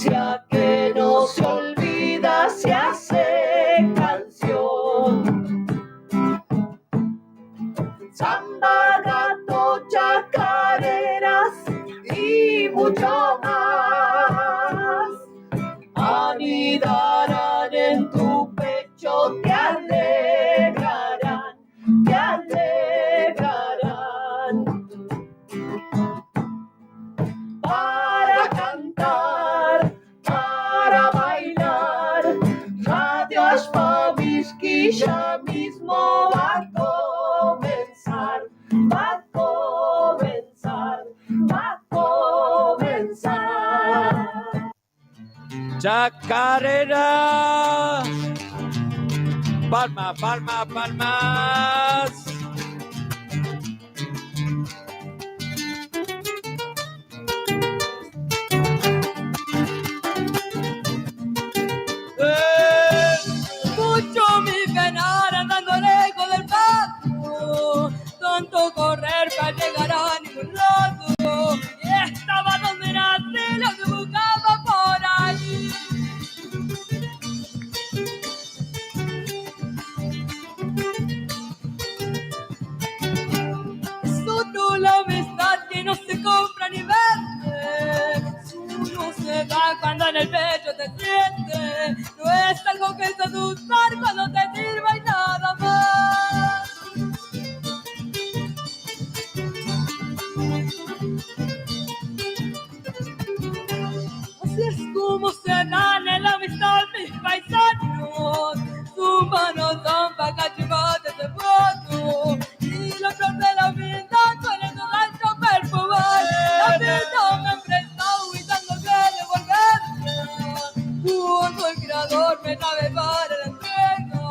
Provincia que no se olvida se hace canción. Samba, gato, chacareras y mucho más anidarán en tu pecho, te alegrarán, te alegrarán. Para cantar, para bailar, Radio Ashpavisky ya mismo va a comenzar, va a comenzar, va a comenzar. Chacareras, palmas, palmas, palmas. Mucho mi penar andando lejos del paso, tanto correr para llegar a ningún lado. Y estaba donde nací, lo que buscaba por ahí. Es solo la amistad que no se compra ni vende. Uno se da cuando en el pecho te siente. No es algo que se usar cuando te sirva y nada más. Así es como se dan en la amistad mis paisanos. Sus manos son pa' cachivates de foto. Y los flores de la vida suelen rancho perfumar. La vida me ha prestado y tengo que devolverla. Cuando el creador me trabe para la entrega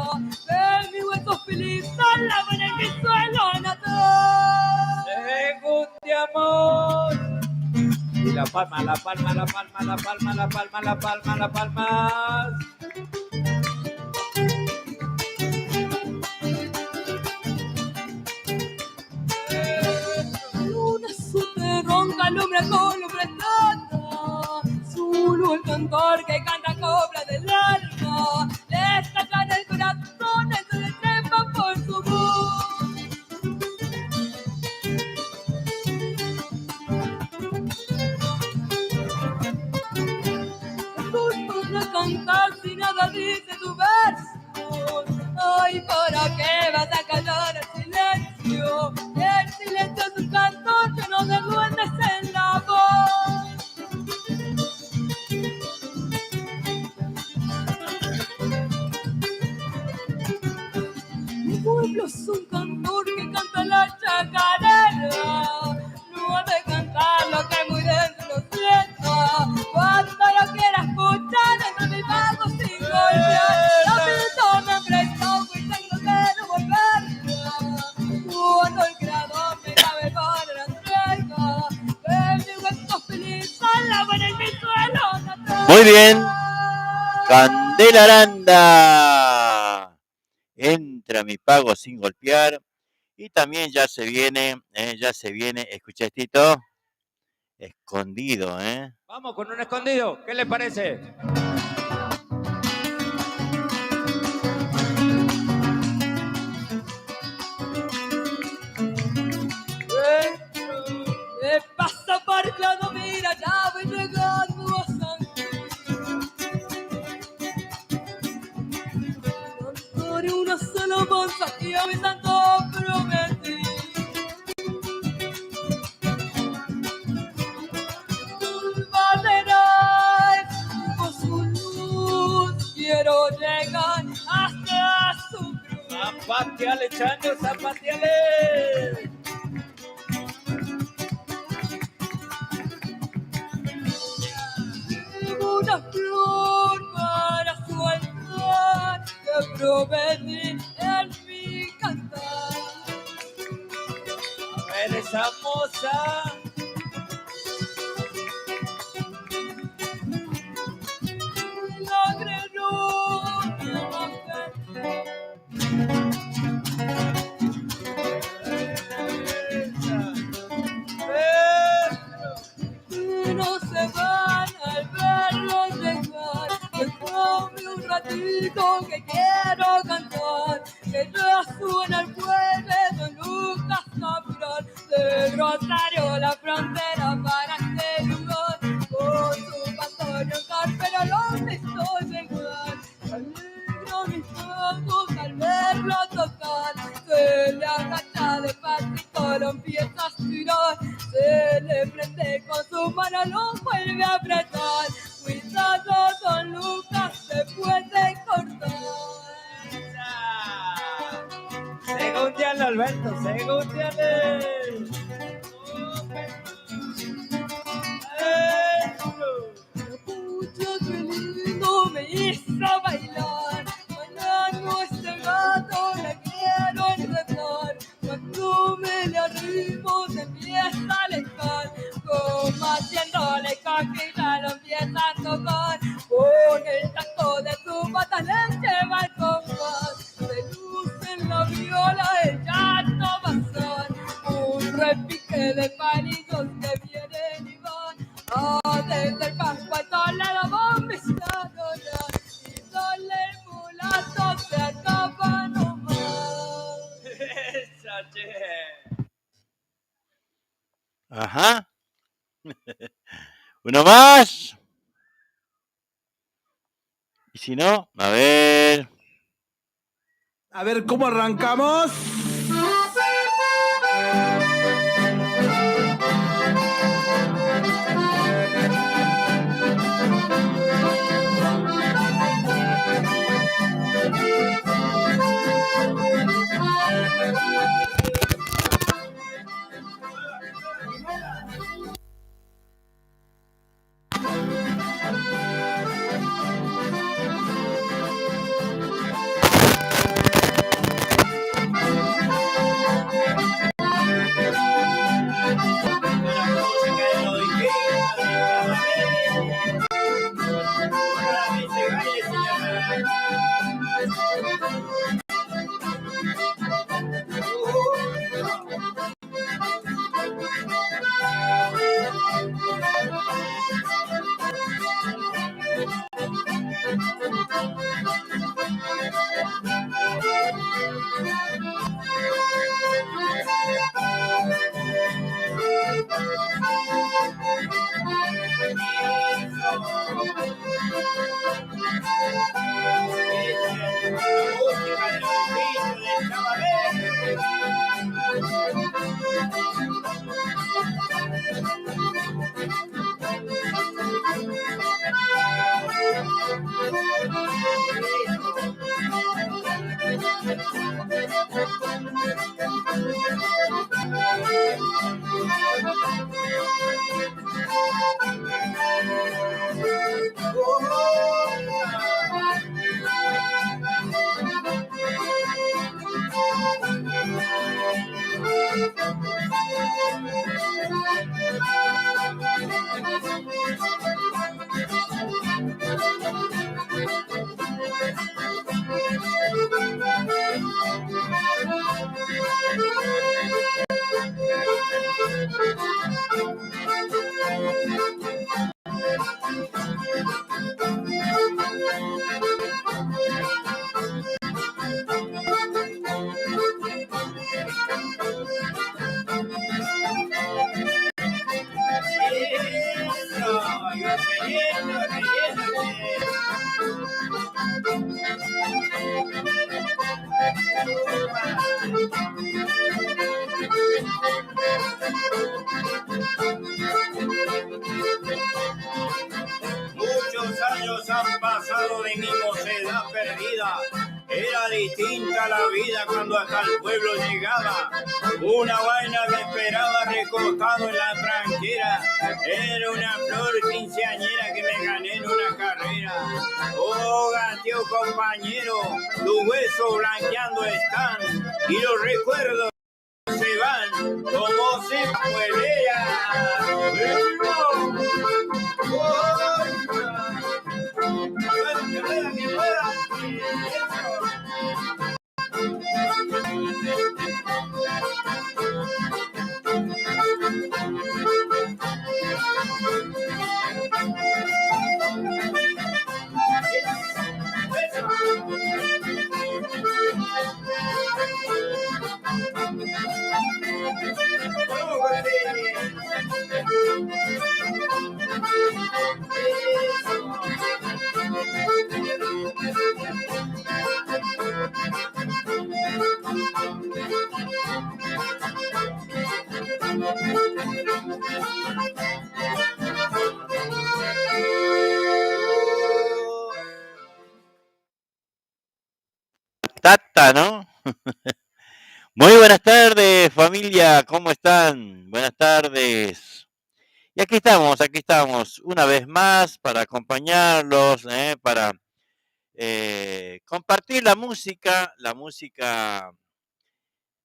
de mis huesos filizar la buena en mi suelo natal. Según de amor. Y la palma, la palma, la palma, la palma, la palma, la palma, la palma. Luna su ronca, alumbra con lumbre plata. Zulu el cantor que canta copla del alma. Le sacan el corazón, eso le trepa por su voz. Cantar si nada dice tu verso. Ay, ¿para qué vas a callar el silencio? El silencio es un cantor lleno de duendes en la voz. Mi pueblo es un cantor que canta la chacarera. No ha de cantar lo que muy dentro lo siento. Cuando yo quiera escuchar entre mis pagos sin golpear. La vida me prestó y tengo que devolverla. Cuando el creador me llame para la entrega de mi hueso feliz a la buena en mi suelo natal. Muy bien. Candela Aranda. Entra mi pago sin golpear. Y también ya se viene, escucha estito, escondido, Vamos con un escondido, ¿qué les parece? ¿Qué pasa, Parclano? Mira, ya voy llegando a San Luis. Cantaré una sola panza que a mi santo prometí. Valderal, con su luz quiero llegar hasta su cruz. Zapateale, Chango, zapateale. Una flor para su altar que prometí en mi cantar. A ver esa moza. No se van al verlo grito que quiero cantar, que ya suena el pueblo Don Lucas Capirón, del Rosario la frontera para este lugar, con su pastor pero ¿dónde estoy llegar? Alegro mis ojos al verlo tocar, se le agacha de pasito, lo empieza a estirar, se le prende con su mano, lo vuelve a apretar. Cuidado, Don Lucas, se puede cortar. Segundiale, Alberto, segundiale. Mucho que lindo me hizo bailar, bailando este gato la quiero enredar, cuando me le arrimo se empieza a alejar, como haciéndole cosquilla lo empieza a tocar, con el tacto de su pata le lleva el compás, se luce en la viola el llanto basar, un repique de palillos que vienen y van. Desde el campo al toledo bomba está dolar, y solo el mulato se acaba nomás. Esa, che. Ajá. Uno más. Y si no, a ver. A ver cómo arrancamos. Muchos años han pasado de mi mocedad perdida. Era distinta la vida cuando hasta el pueblo llegaba. Una vaina me esperaba recostado en la tranquera. Era una flor quinceañera que me gané en una carrera. Oh, gateo compañero, tus huesos blanqueando están y los recuerdos se van como se puelera. Tata, ¿no? Muy buenas tardes, familia, ¿cómo están? Buenas tardes. Y aquí estamos, una vez más para acompañarlos, para compartir la música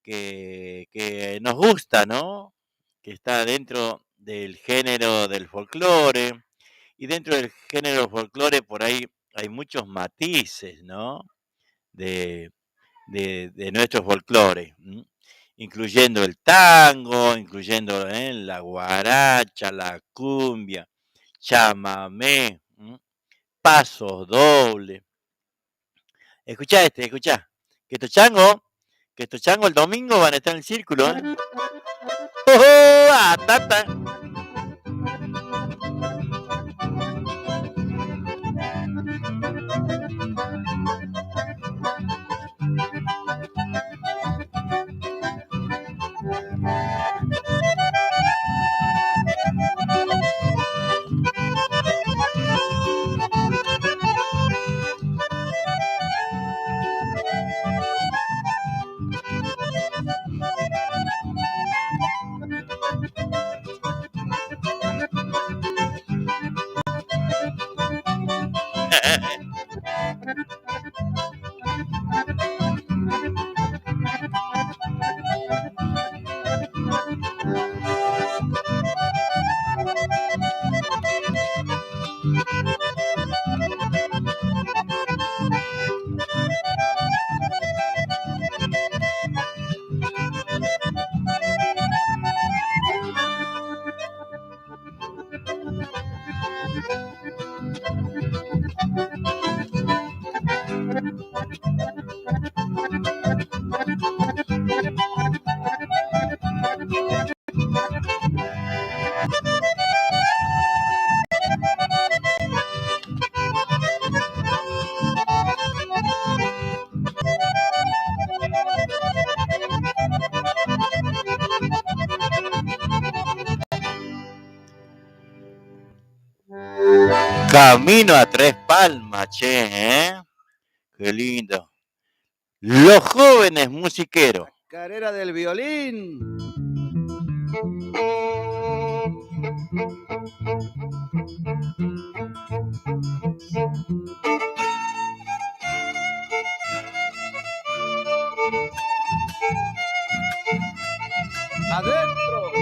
que nos gusta, ¿no? Que está dentro del género del folclore. Y dentro del género del folclore por ahí hay muchos matices, ¿no? De nuestro folclore, incluyendo el tango, incluyendo la guaracha, la cumbia, chamamé, pasos dobles. Escuchá, que estos changos el domingo van a estar en el círculo, ¿eh? ¡Oh, ah, tata! Camino a Tres Palmas, che, ¿eh? Qué lindo. Los jóvenes musiqueros. Carrera del violín. Adentro.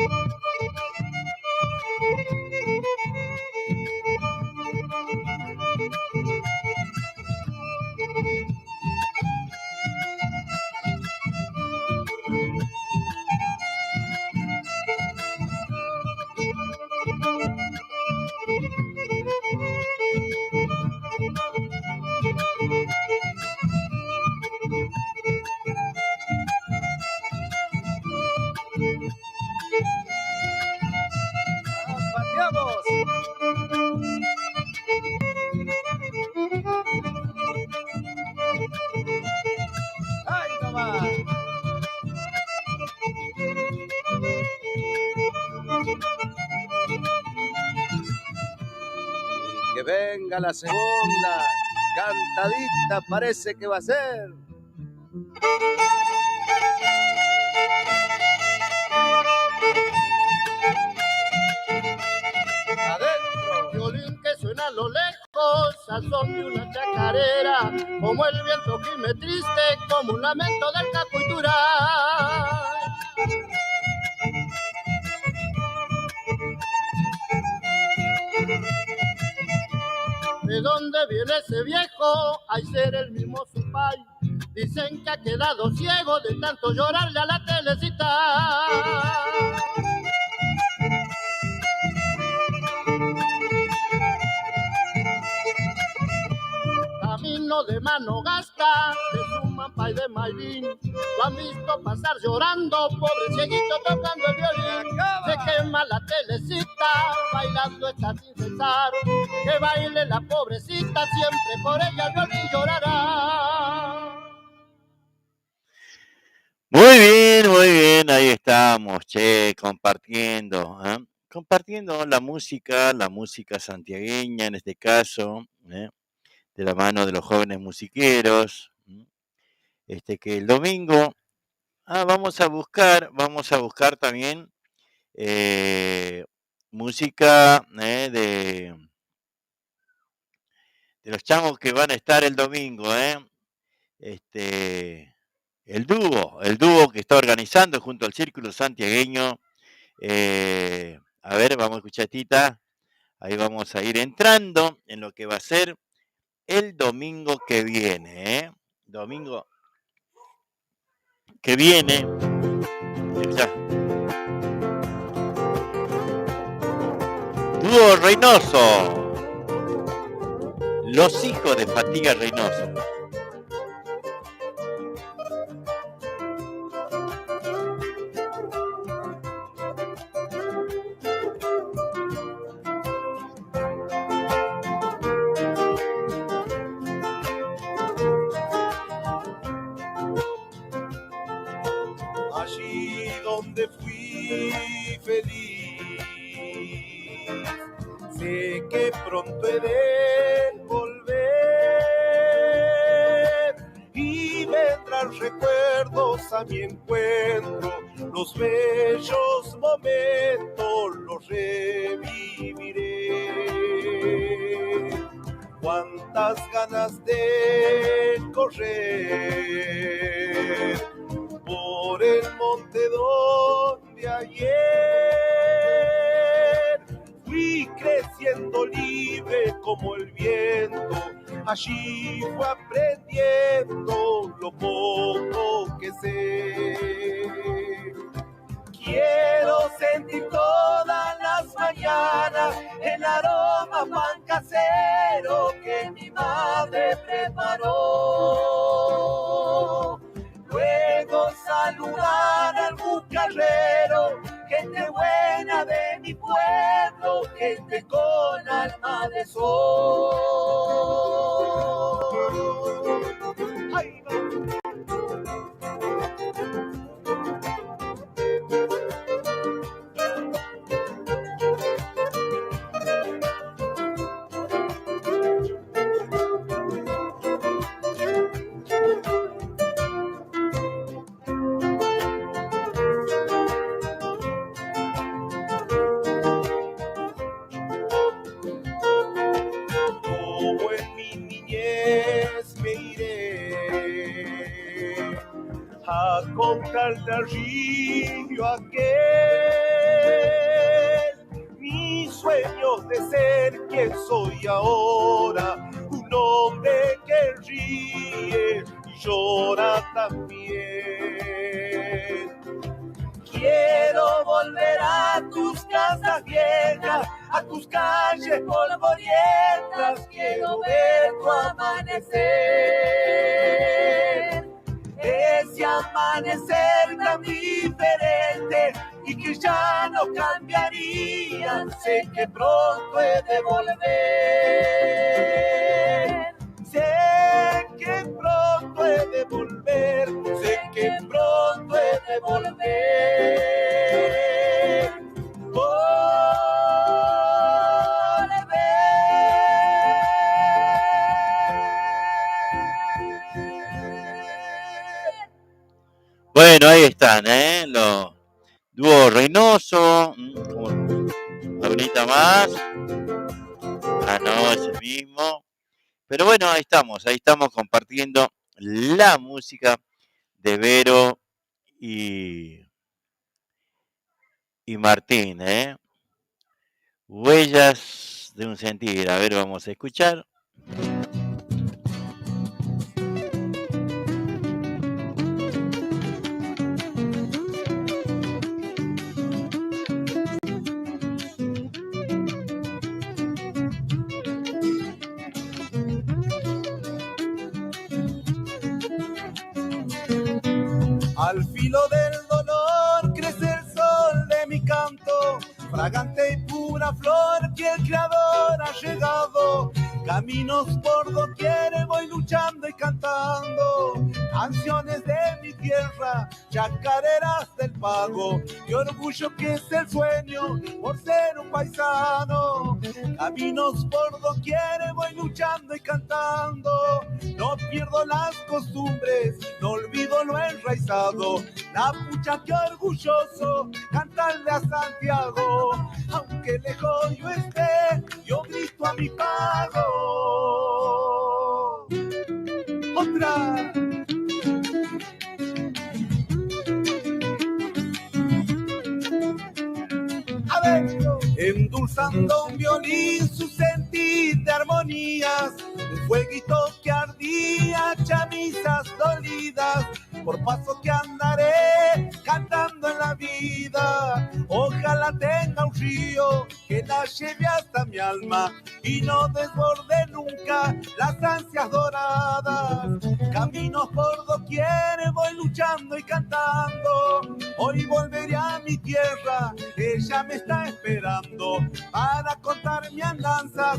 Venga la segunda, cantadita parece que va a ser. Adentro. Violín que suena a lo lejos, al son de una chacarera, como el viento gime triste, como un lamento del cacuitural. ¿De dónde viene ese viejo? Hay ser el mismo su pai. Dicen que ha quedado ciego de tanto llorarle a la telecita. Camino de mano gasta, de su mampa y de Maylin. Lo han visto pasar llorando, pobre cieguito tocando el violín. Se quema la telecita, bailando está sin cesar. Que baile la pobrecita, siempre por ella el violín llorará. Muy bien, Bueno, ahí estamos, che, compartiendo, ¿eh? Compartiendo la música santiagueña en este caso, ¿eh? De la mano de los jóvenes musiqueros, que el domingo vamos a buscar también música de los changos que van a estar el domingo, el dúo que está organizando junto al Círculo Santiagueño. A ver, vamos a escuchar, Tita. Ahí vamos a ir entrando en lo que va a ser el domingo que viene, Domingo que viene. Ya. Dúo Reynoso. Los hijos de Fatiga Reynoso. Allí donde fui feliz, sé que pronto he de volver y vendrán recuerdos a mi encuentro, los bellos momentos los reviviré. Cuántas ganas de correr por el monte donde ayer fui creciendo libre como el viento, allí fue aprendiendo lo poco que sé. Quiero sentir todas las mañanas el aroma pan casero que mi madre preparó. Luego saludar al bucarrero, gente buena de mi pueblo, gente con alma de sol. ¡Ay, no! A contar del río aquel, mis sueños de ser quien soy ahora, un hombre que ríe y llora también. Quiero volver a tus casas viejas, a tus calles polvorientas, quiero ver tu amanecer. Ese amanecer tan diferente y que ya no cambiaría, sé que pronto he de volver. Sé que pronto he de volver, sé que pronto he de volver. Bueno, ahí están, los dúo Reynoso. Ahorita más. No, es el mismo. Pero bueno, ahí estamos compartiendo la música de Vero y Martín, Huellas de un sentir. A ver, vamos a escuchar. Al filo del dolor crece el sol de mi canto, fragante y pura flor que el Creador ha llegado. Caminos por doquier voy luchando y cantando canciones de mi tierra, chacareras del pago. Qué orgullo que es el sueño por ser un paisano. Caminos por doquier voy luchando y cantando. No pierdo las costumbres, no olvido lo enraizado. La pucha, qué orgulloso cantarle a Santiago. Aunque lejos yo esté, yo grito a mi pago. Otra. A ver, endulzando un violín su sentir de armonías, un fueguito que ardía, chamisas dolidas, por paso que andaré cantando en la vida. Ojalá tenga un río que la lleve hasta mi alma y no desborde nunca las ansias doradas. Caminos por doquier voy luchando y cantando. Hoy volveré a mi tierra, ella me está esperando para contar mi andanzas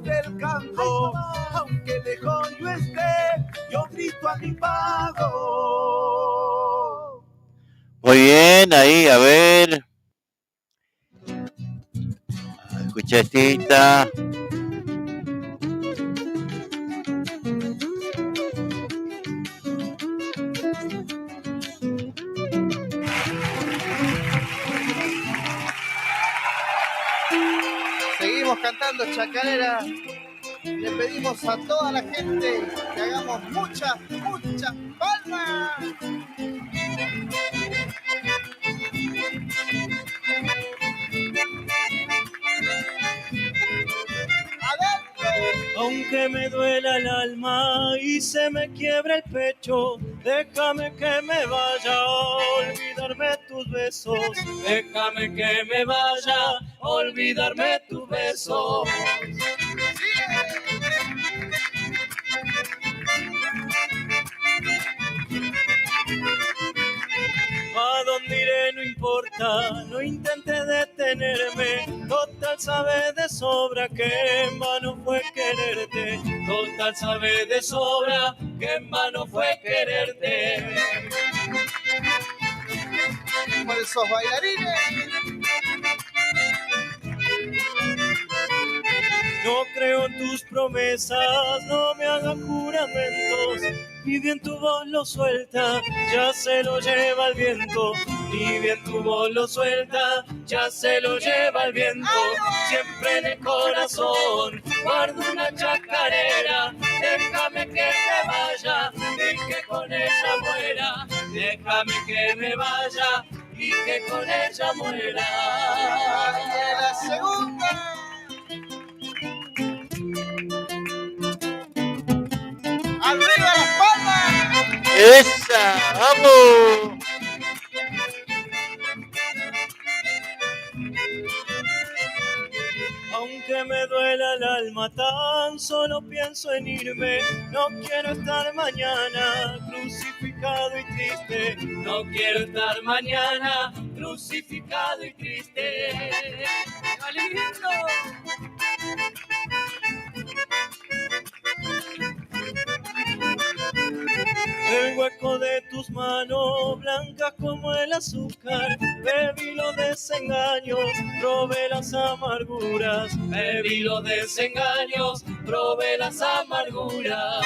del canto. Aunque lejos yo esté, yo grito a mi pago. Muy bien, ahí, a ver. Escucha esta. Seguimos cantando chacarera. Le pedimos a toda la gente que hagamos muchas palmas. Aunque me duela el alma y se me quiebra el pecho, déjame que me vaya a olvidarme tus besos. Déjame que me vaya a olvidarme tus besos. A dónde iré no importa, no intentes detenerme. Total sabes de sobra que en vano fue quererte. Total sabes de sobra que en vano fue quererte. Por esos bailarines. No creo en tus promesas, no me hagas juramentos. Ni bien tu voz lo suelta, ya se lo lleva el viento. Ni bien tu voz lo suelta, ya se lo lleva el viento. Siempre en el corazón guardo una chacarera. Déjame que me vaya y que con ella muera. Déjame que me vaya y que con ella muera. La segunda. ¡Arriba las palmas! ¡Esa! ¡Vamos! Aunque me duela el alma, tan solo pienso en irme. No quiero estar mañana crucificado y triste. No quiero estar mañana crucificado y triste. ¡Lindo! El hueco de tus manos, blancas como el azúcar, bebí los desengaños, probé las amarguras. Bebí los desengaños, probé las amarguras.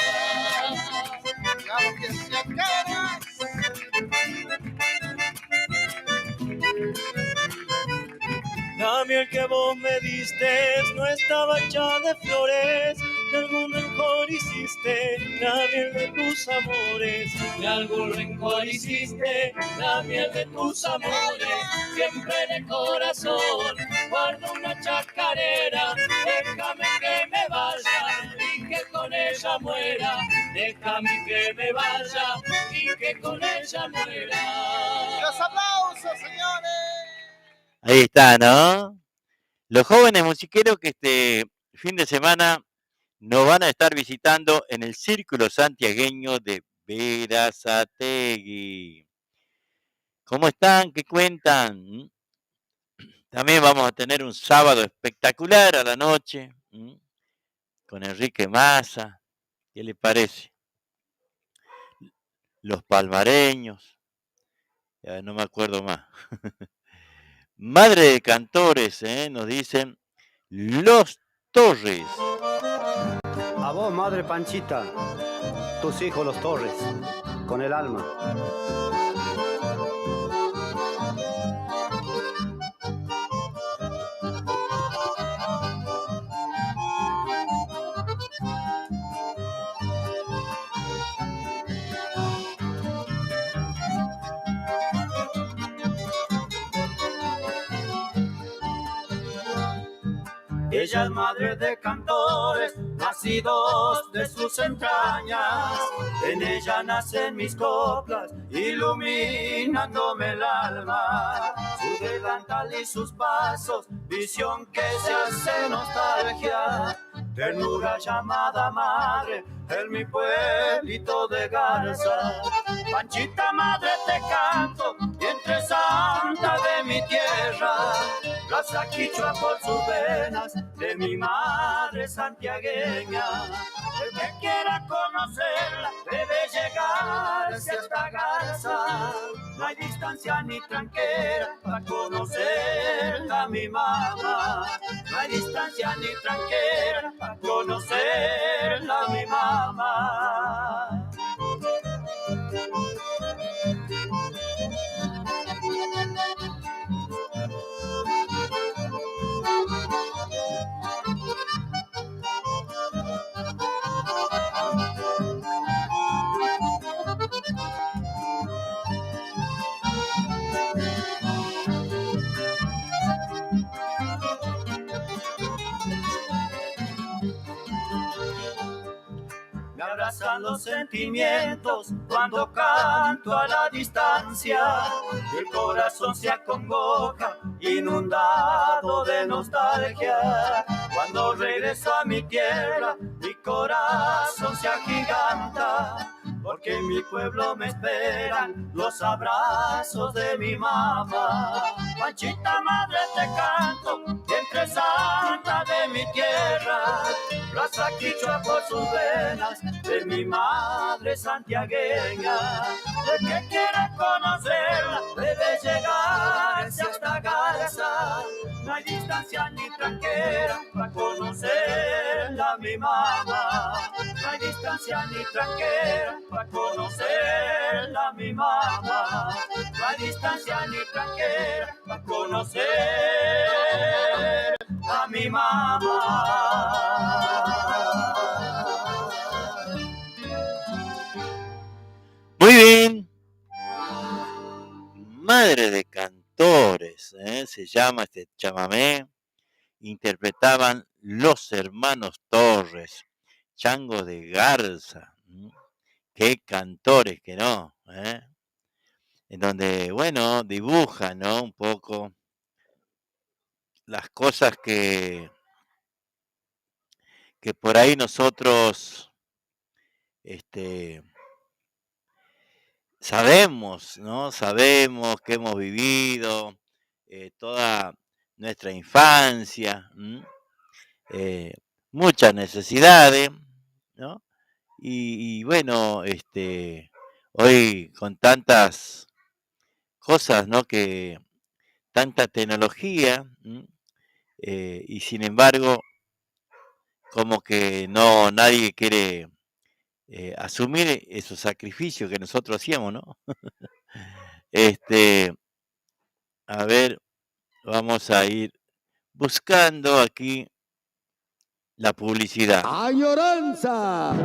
Vamos que se acaba. La miel que vos me diste no estaba hecha de flores, de algún rencor hiciste la miel de tus amores. De algún rencor hiciste la miel de tus amores. Siempre en el corazón guardo una chacarera. Déjame que me vaya y que con ella muera. Déjame que me vaya y que con ella muera. Los aplausos, señores. Ahí está, ¿no? Los jóvenes musiqueros que este fin de semana nos van a estar visitando en el Círculo Santiagueño de Berazategui. ¿Cómo están? ¿Qué cuentan? También vamos a tener un sábado espectacular a la noche. con Enrique Massa. ¿Qué le parece? Los Palmareños. Ya no me acuerdo más. Madre de Cantores, nos dicen Los Torres. A vos, madre Panchita, tus hijos los Torres, con el alma. Ella es madre de cantores, nacidos de sus entrañas. En ella nacen mis coplas, iluminándome el alma. Su delantal y sus pasos, visión que se hace nostalgia. Ternura llamada madre, en mi pueblito de Garza. Panchita madre te canto, vientre santa de mi tierra. Raza quichua por sus venas, de mi madre santiagueña. El que quiera conocerla debe llegarse hasta Garza. No hay distancia ni tranquera para conocerla mi mamá. No hay distancia ni tranquera para conocerla mi mamá. Me abrazan los sentimientos cuando canto a la distancia. El corazón se acongoja, inundado de nostalgia. Cuando regreso a mi tierra, mi corazón se agiganta. Porque en mi pueblo me esperan los abrazos de mi mamá. Panchita madre te canto, vientre santa de mi tierra. Raza quichua por sus venas, de mi madre santiagueña. El que quiera conocerla debe llegarse hasta Garza. No hay distancia ni tranquera para conocerla mi mamá. No hay distancia ni tranquera para conocerla mi mamá. No hay distancia ni tranquera para conocer a mi mamá. Muy bien. Madre de Cantores, se llama este chamamé. Interpretaban los hermanos Torres, Chango de Garza. Qué cantores que no, en donde, bueno, dibujan, ¿no? Un poco las cosas que por ahí nosotros sabemos, ¿no? Sabemos que hemos vivido toda nuestra infancia, muchas necesidades, ¿no? Y bueno, hoy con tantas cosas, ¿no? Que tanta tecnología, y sin embargo, como que no nadie quiere asumir esos sacrificios que nosotros hacíamos, ¿no? A ver, vamos a ir buscando aquí la publicidad. ¡Añoranza!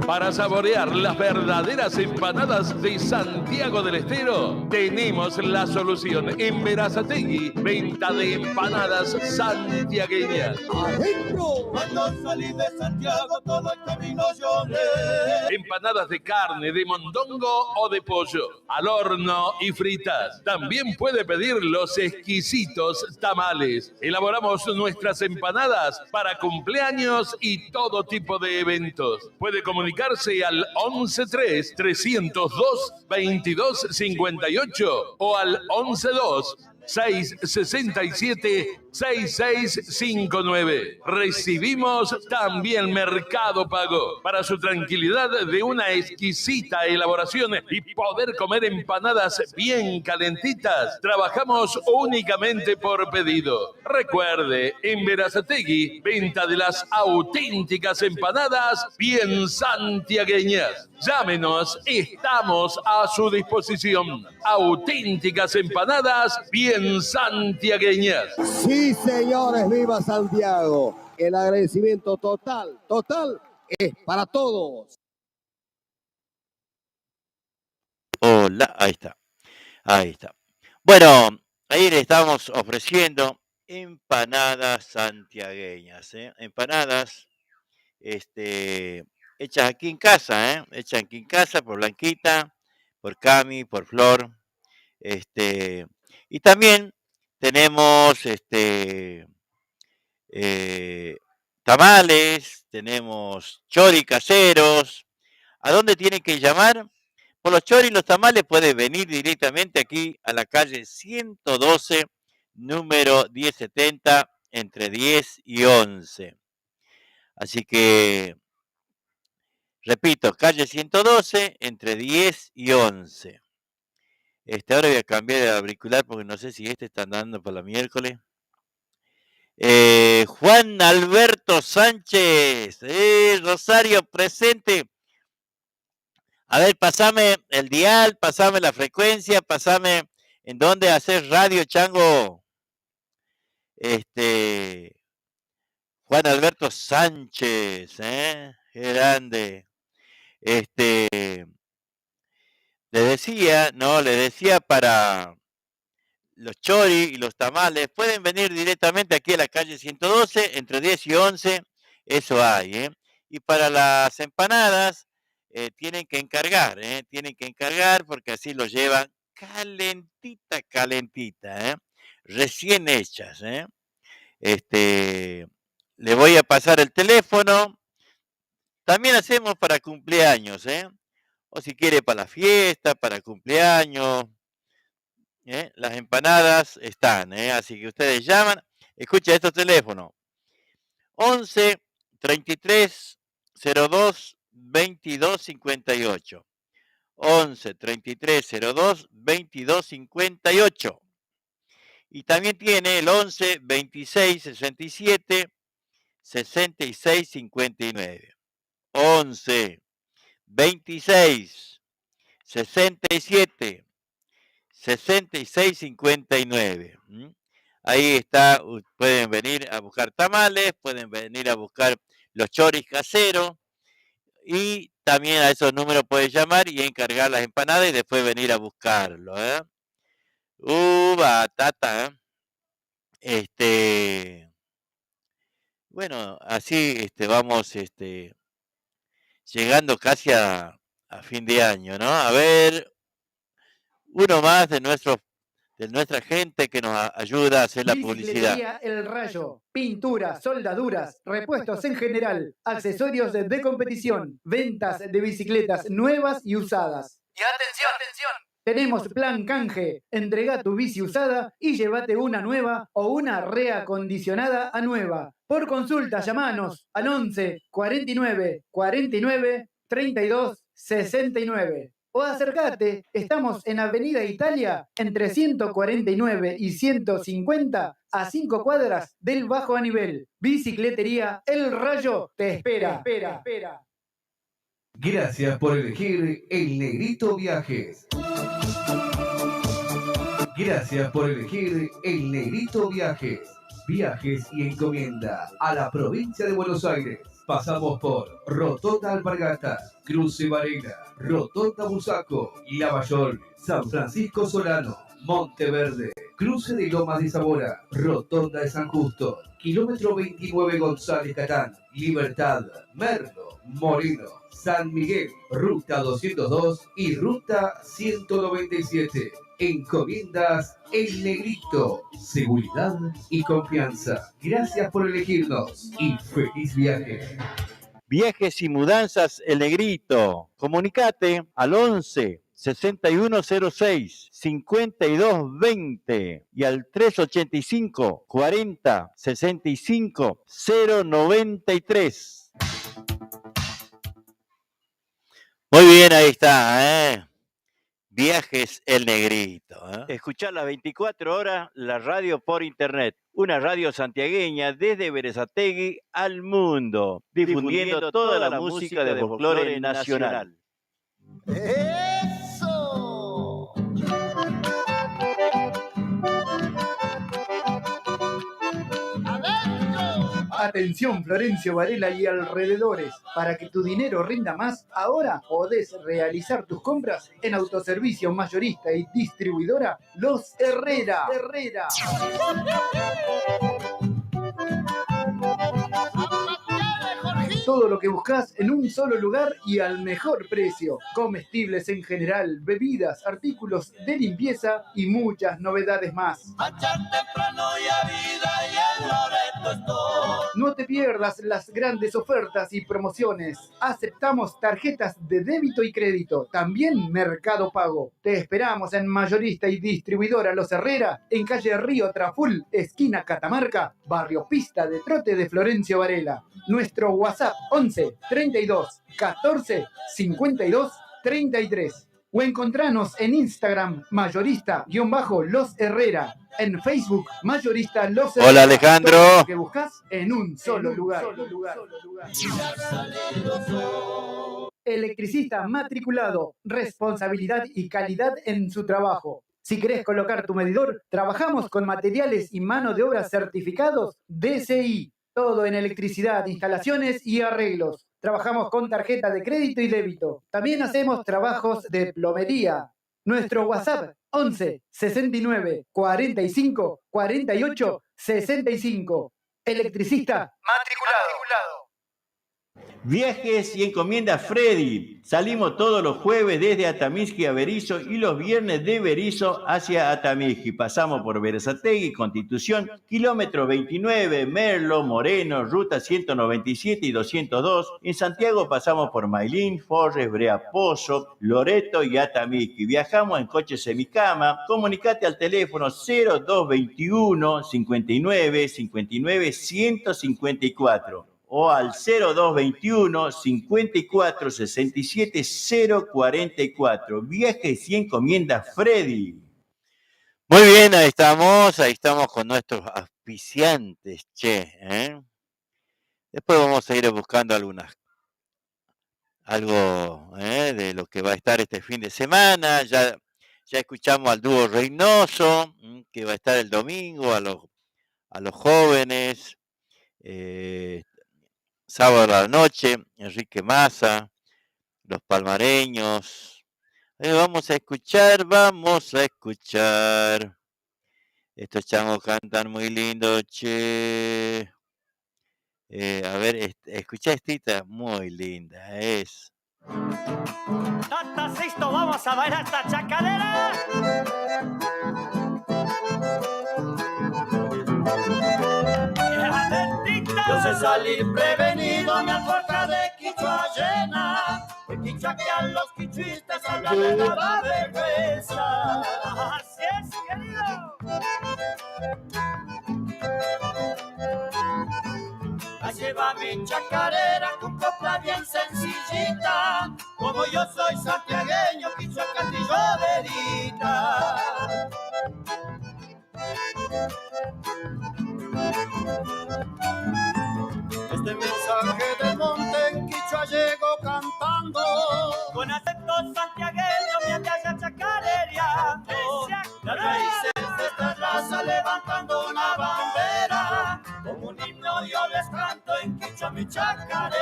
Para saborear las verdaderas empanadas de Santiago del Estero, tenemos la solución en Berazategui, venta de empanadas santiagueñas. ¡Adentro! Cuando salí de Santiago, todo el camino lloré. Empanadas de carne, de mondongo o de pollo, al horno y fritas. También puede pedir los exquisitos tamales. Elaboramos nuestras empanadas para cumpleaños y todo tipo de eventos. Puede comunicarse al 113-302-2258 o al 112-667 6659. Recibimos también Mercado Pago. Para su tranquilidad de una exquisita elaboración y poder comer empanadas bien calentitas, trabajamos únicamente por pedido. Recuerde, en Berazategui, venta de las auténticas empanadas bien santiagueñas. Llámenos, estamos a su disposición. Auténticas empanadas bien santiagueñas. Sí, señores, viva Santiago. El agradecimiento total es para todos. Hola, ahí está. Bueno, ahí le estamos ofreciendo empanadas santiagueñas, empanadas, hechas aquí en casa, hechas aquí en casa por Blanquita, por Cami, por Flor, y también tenemos, tamales, tenemos chori caseros. ¿A dónde tienen que llamar? Por los choris y los tamales pueden venir directamente aquí a la calle 112, número 1070, entre 10 y 11. Así que, repito, calle 112, entre 10 y 11. Ahora voy a cambiar el auricular porque no sé si está andando para la miércoles. Juan Alberto Sánchez, Rosario, presente. A ver, pasame el dial, pasame la frecuencia, pasame en dónde hacer radio, Chango. Juan Alberto Sánchez, qué grande. Le decía para los choris y los tamales, pueden venir directamente aquí a la calle 112, entre 10 y 11, eso hay, Y para las empanadas, tienen que encargar porque así lo llevan calentita, recién hechas, le voy a pasar el teléfono. También hacemos para cumpleaños, o si quiere para la fiesta, para cumpleaños, las empanadas están, así que ustedes llaman. Escucha estos teléfonos: 11 33 02 22 58. 11 33 02 22 58. Y también tiene el 11 26 67 66 59. 11 26 67 66 59. Ahí está, pueden venir a buscar tamales, pueden venir a buscar los choris caseros, y también a esos números pueden llamar y encargar las empanadas y después venir a buscarlo, batata, bueno, así vamos llegando casi a fin de año, ¿no? A ver, uno más de nuestra gente que nos ayuda a hacer la publicidad. Bicicletería El Rayo, pinturas, soldaduras, repuestos en general, accesorios de competición, ventas de bicicletas nuevas y usadas. Y atención, Tenemos plan canje, entrega tu bici usada y llévate una nueva o una reacondicionada a nueva. Por consulta, llamanos al 11 49 49 32 69. O acércate, estamos en Avenida Italia, entre 149 y 150, a 5 cuadras del Bajo a Nivel. Bicicletería El Rayo te espera. Gracias por elegir El Negrito Viajes. Gracias por elegir El Negrito Viajes. Viajes y encomienda a la provincia de Buenos Aires. Pasamos por Rotonda Alpargatas, Cruce Varela, Rotonda Busaco, Lavallol, San Francisco Solano, Monteverde, Cruce de Lomas de Zamora, Rotonda de San Justo, kilómetro 29 González Catán, Libertad, Merlo, Moreno, San Miguel, Ruta 202 y Ruta 197. Encomiendas El Negrito, seguridad y confianza. Gracias por elegirnos y feliz viaje. Viajes y mudanzas El Negrito. Comunicate al 11 6106-5220 y al 385-40-65-093. Muy bien, ahí está, ¿eh? Viajes El Negrito. Escuchar las 24 horas la radio por internet. Una radio santiagueña desde Berazategui al mundo, difundiendo toda la música de folclore nacional. ¡Eso! Atención Florencio Varela y alrededores, para que tu dinero rinda más, ahora podés realizar tus compras en autoservicio mayorista y distribuidora Los Herrera. Todo lo que buscas en un solo lugar y al mejor precio. Comestibles en general, bebidas, artículos de limpieza y muchas novedades más. No te pierdas las grandes ofertas y promociones. Aceptamos tarjetas de débito y crédito, también Mercado Pago. Te esperamos en Mayorista y Distribuidora Los Herrera, en calle Río Traful, esquina Catamarca, barrio Pista de Trote de Florencio Varela. Nuestro WhatsApp 11 32 14 52 33. O encontranos en Instagram mayorista-los Herrera. En Facebook mayorista Los Herrera. Hola Alejandro. Todo lo que buscas en un solo lugar. Electricista matriculado, responsabilidad y calidad en su trabajo. Si querés colocar tu medidor, trabajamos con materiales y mano de obra certificados DCI. Todo en electricidad, instalaciones y arreglos. Trabajamos con tarjeta de crédito y débito. También hacemos trabajos de plomería. Nuestro WhatsApp 11 69 45 48 65. Electricista matriculado. Viajes y encomienda Freddy. Salimos todos los jueves desde Atamisqui a Berisso y los viernes de Berisso hacia Atamisqui. Pasamos por Berazategui, Constitución, kilómetro 29, Merlo, Moreno, ruta 197 y 202. En Santiago pasamos por Mailín, Forres, Breaposo, Loreto y Atamisqui. Viajamos en coche semicama. Comunicate al teléfono 0221 59 59 154. O al 0221 54 67 044. Viajes y encomiendas Freddy. Muy bien, ahí estamos con nuestros auspiciantes, che. Después vamos a ir buscando algo de lo que va a estar este fin de semana. Ya escuchamos al dúo Reynoso, que va a estar el domingo, a los jóvenes. Sábado a la noche, Enrique Massa, Los Palmareños. Vamos a escuchar. Estos changos cantan muy lindo, che. A ver, escucha esta, muy linda es. Tata Sisto, vamos a bailar esta chacarera. Yo sé salir prevenido, mi alforja de quichua llena. El quichua que a los quichuistas habla de la vergüenza. Así es, querido. La lleva mi chacarera con copla bien sencillita. Como yo soy santiagueño, quichua castillo verita. Este mensaje del monte en quichua llego cantando. Con acento santiagueño me andalla chacarereando. Las raíces de esta raza levantando una bandera. Como un himno yo les canto en quichua mi chacarera.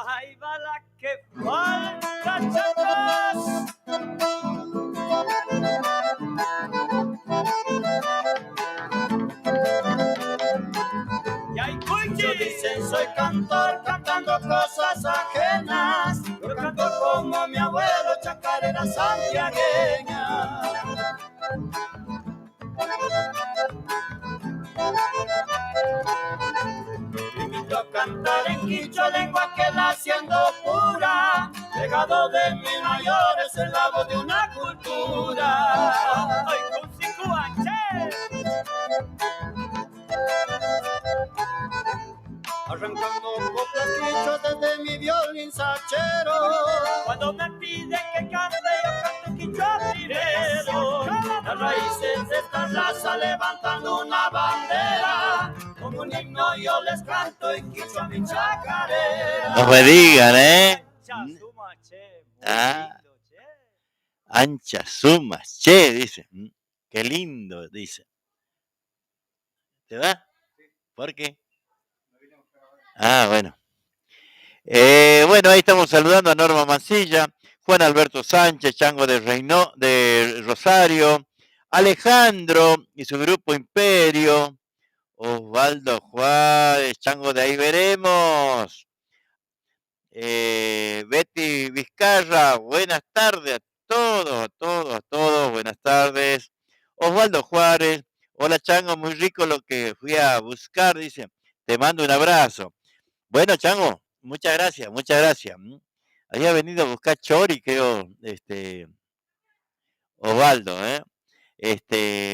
Ahí va la que falta, chacas. Muchos dicen soy cantor cantando cosas ajenas. Yo canto como mi abuelo, chacarera santiagueña. Invito a cantar en quichua, lengua que la siendo pura. De legado de mis mayores, el lago de una cultura. ¡Ay, con arrancando coplas quichas desde mi violín sachero. Cuando me piden que cante, yo canto quichua primero. Las raíces de esta raza levantando una bandera, como un himno yo les canto en quichua mi chacarera. No me digan, ¿eh? Ancha suma, che, dice. Qué lindo, dice. ¿Te va? ¿Por qué? Bueno. Bueno, ahí estamos saludando a Norma Mancilla, Juan Alberto Sánchez, Chango de Rosario, Alejandro y su grupo Imperio, Osvaldo Juárez, Chango de Ahí Veremos, Betty Vizcarra, buenas tardes a todos, buenas tardes. Osvaldo Juárez, hola Chango, muy rico lo que fui a buscar, dice, te mando un abrazo. Bueno, Chango, muchas gracias. Había venido a buscar chori, creo, Osvaldo,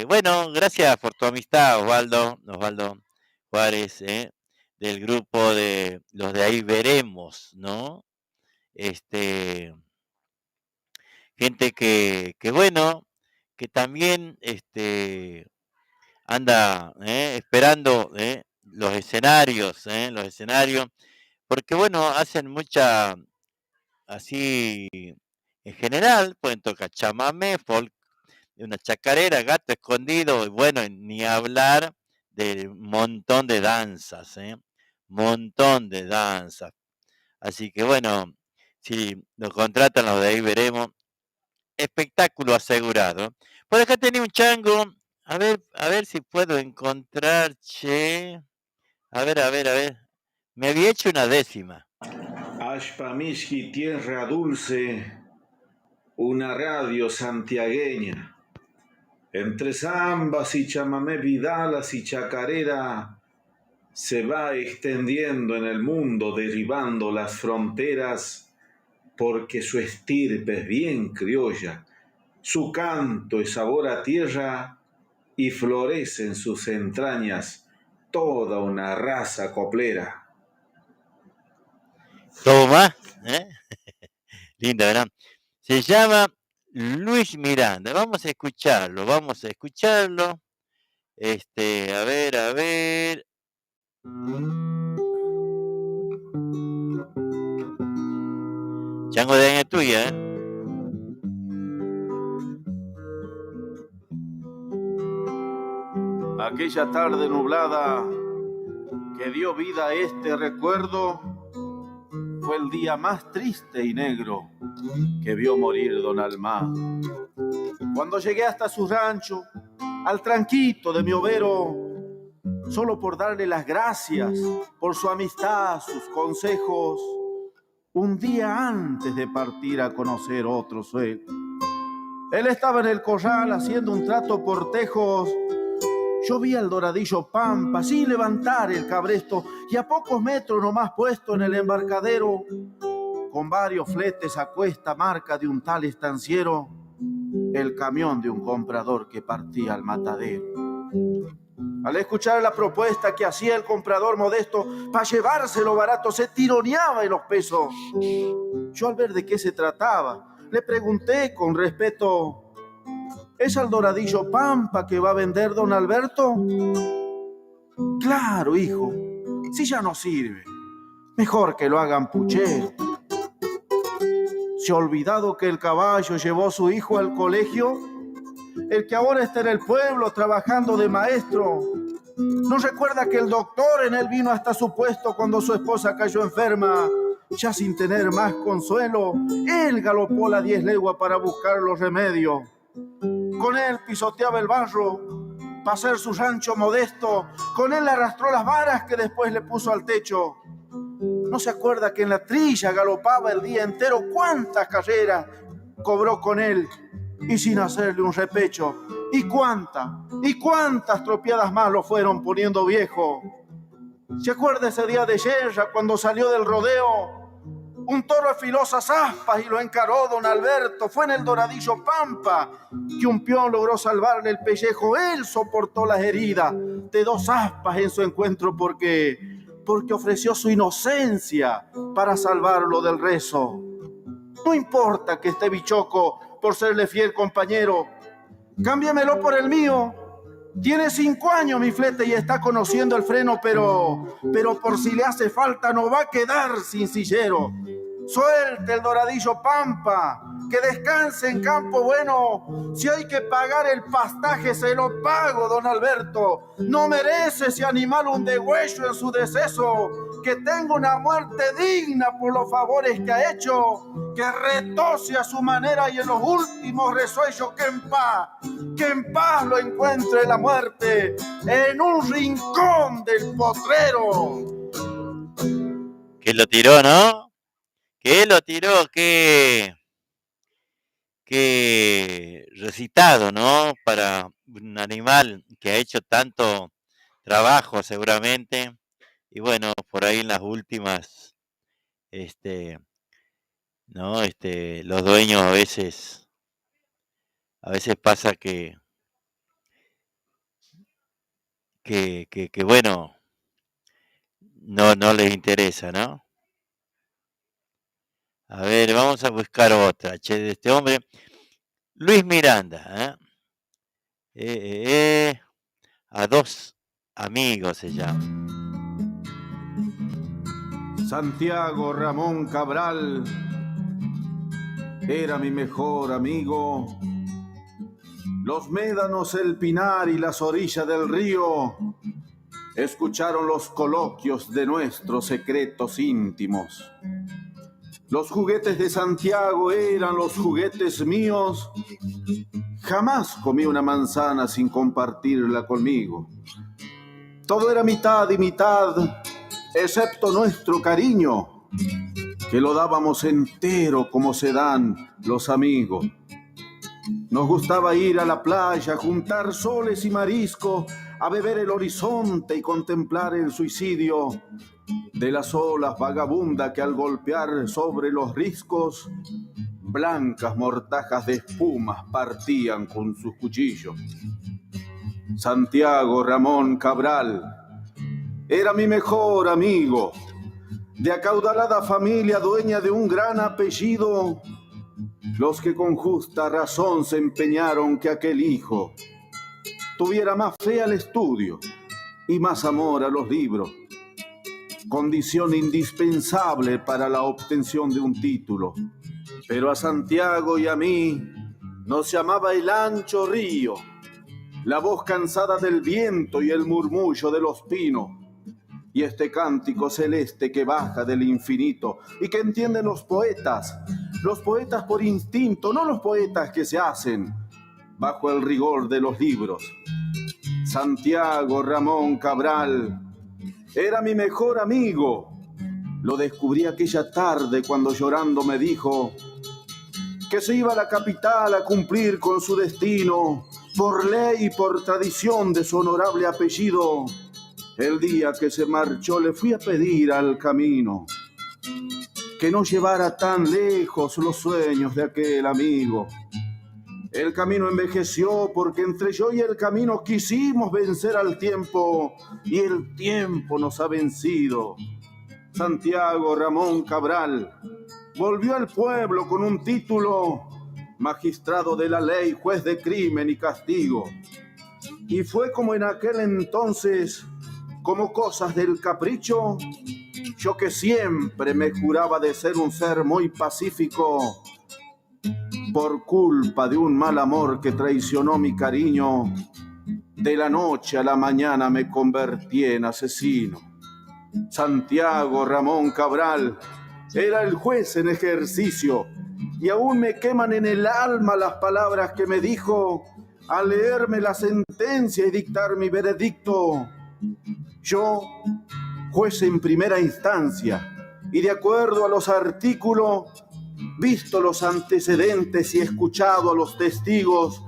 bueno, gracias por tu amistad, Osvaldo Juárez, del grupo de los de Ahí Veremos, ¿no? Gente que bueno, que también anda esperando los escenarios, porque bueno, hacen mucha, así, en general, pueden tocar chamamé, folk, una chacarera, gato escondido, y bueno, ni hablar del montón de danzas, Así que bueno, si nos contratan los de Ahí Veremos, espectáculo asegurado. Por acá tenía un chango, a ver si puedo encontrar, che. A ver. Me había hecho una décima. Ashpamishki, tierra dulce, una radio santiagueña. Entre zambas y chamamé vidalas y chacarera, se va extendiendo en el mundo, derribando las fronteras, porque su estirpe es bien criolla, su canto es sabor a tierra y florece en sus entrañas toda una raza coplera. Toma, linda, ¿verdad? Se llama Luis Miranda. Vamos a escucharlo. A ver. Chango de año tuya, Aquella tarde nublada que dio vida a este recuerdo fue el día más triste y negro que vio morir don Almá. Cuando llegué hasta su rancho, al tranquito de mi overo, solo por darle las gracias por su amistad, sus consejos, un día antes de partir a conocer otro suelo. Él estaba en el corral haciendo un trato por tejos. Yo vi al doradillo Pampa así levantar el cabresto y a pocos metros nomás puesto en el embarcadero, con varios fletes a cuesta marca de un tal estanciero, el camión de un comprador que partía al matadero. Al escuchar la propuesta que hacía el comprador modesto para llevárselo barato, se tironeaba en los pesos. Yo al ver de qué se trataba, le pregunté con respeto: ¿es al doradillo Pampa que va a vender don Alberto? Claro, hijo, si ya no sirve, mejor que lo hagan puchero. ¿Se ha olvidado que el caballo llevó a su hijo al colegio? El que ahora está en el pueblo trabajando de maestro. ¿No recuerda que el doctor en él vino hasta su puesto cuando su esposa cayó enferma? Ya sin tener más consuelo, él galopó las 10 leguas para buscar los remedios. Con él pisoteaba el barro para hacer su rancho modesto. Con él arrastró las varas que después le puso al techo. ¿No se acuerda que en la trilla galopaba el día entero? ¿Cuántas carreras cobró con él y sin hacerle un repecho? ¿Y cuántas tropiadas más lo fueron poniendo viejo? ¿Se acuerda ese día de yerra cuando salió del rodeo? Un toro afiló esas aspas y lo encaró don Alberto. Fue en el Doradillo Pampa que un peón logró salvarle el pellejo. Él soportó las heridas de 2 aspas en su encuentro porque ofreció su inocencia para salvarlo del rezo. No importa que esté bichoco por serle fiel compañero, cámbiamelo por el mío. Tiene 5 años mi flete y está conociendo el freno, pero por si le hace falta no va a quedar sin sillero. Suelte el Doradillo Pampa, que descanse en campo bueno. Si hay que pagar el pastaje se lo pago, don Alberto. No merece ese animal un degüello en su deceso. Que tenga una muerte digna por los favores que ha hecho. Que retose a su manera y en los últimos resuellos que en paz lo encuentre la muerte en un rincón del potrero. Que lo tiró, ¿no? Que lo tiró, que recitado, ¿no? Para un animal que ha hecho tanto trabajo seguramente. Y bueno, por ahí en las últimas, ¿no? Los dueños a veces pasa que bueno, no les interesa, ¿no? A ver, vamos a buscar otra, che, de este hombre. Luis Miranda, a 2 amigos se llama. Santiago Ramón Cabral era mi mejor amigo. Los médanos, el pinar y las orillas del río escucharon los coloquios de nuestros secretos íntimos. Los juguetes de Santiago eran los juguetes míos. Jamás comí una manzana sin compartirla conmigo. Todo era mitad y mitad, excepto nuestro cariño, que lo dábamos entero como se dan los amigos. Nos gustaba ir a la playa, juntar soles y marisco, a beber el horizonte y contemplar el suicidio de las olas vagabundas que al golpear sobre los riscos, blancas mortajas de espumas partían con sus cuchillos. Santiago Ramón Cabral era mi mejor amigo, de acaudalada familia dueña de un gran apellido, los que con justa razón se empeñaron que aquel hijo tuviera más fe al estudio y más amor a los libros, condición indispensable para la obtención de un título. Pero a Santiago y a mí nos llamaba el ancho río, la voz cansada del viento y el murmullo de los pinos, y este cántico celeste que baja del infinito y que entienden los poetas por instinto, no los poetas que se hacen bajo el rigor de los libros. Santiago Ramón Cabral era mi mejor amigo. Lo descubrí aquella tarde cuando llorando me dijo que se iba a la capital a cumplir con su destino, por ley y por tradición de su honorable apellido. El día que se marchó le fui a pedir al camino que no llevara tan lejos los sueños de aquel amigo. El camino envejeció porque entre yo y el camino quisimos vencer al tiempo y el tiempo nos ha vencido. Santiago Ramón Cabral volvió al pueblo con un título, magistrado de la ley, juez de crimen y castigo. Y fue como en aquel entonces, como cosas del capricho, yo que siempre me juraba de ser un ser muy pacífico, por culpa de un mal amor que traicionó mi cariño, de la noche a la mañana me convertí en asesino. Santiago Ramón Cabral era el juez en ejercicio y aún me queman en el alma las palabras que me dijo al leerme la sentencia y dictar mi veredicto. Yo, juez en primera instancia, y de acuerdo a los artículos, visto los antecedentes y escuchado a los testigos,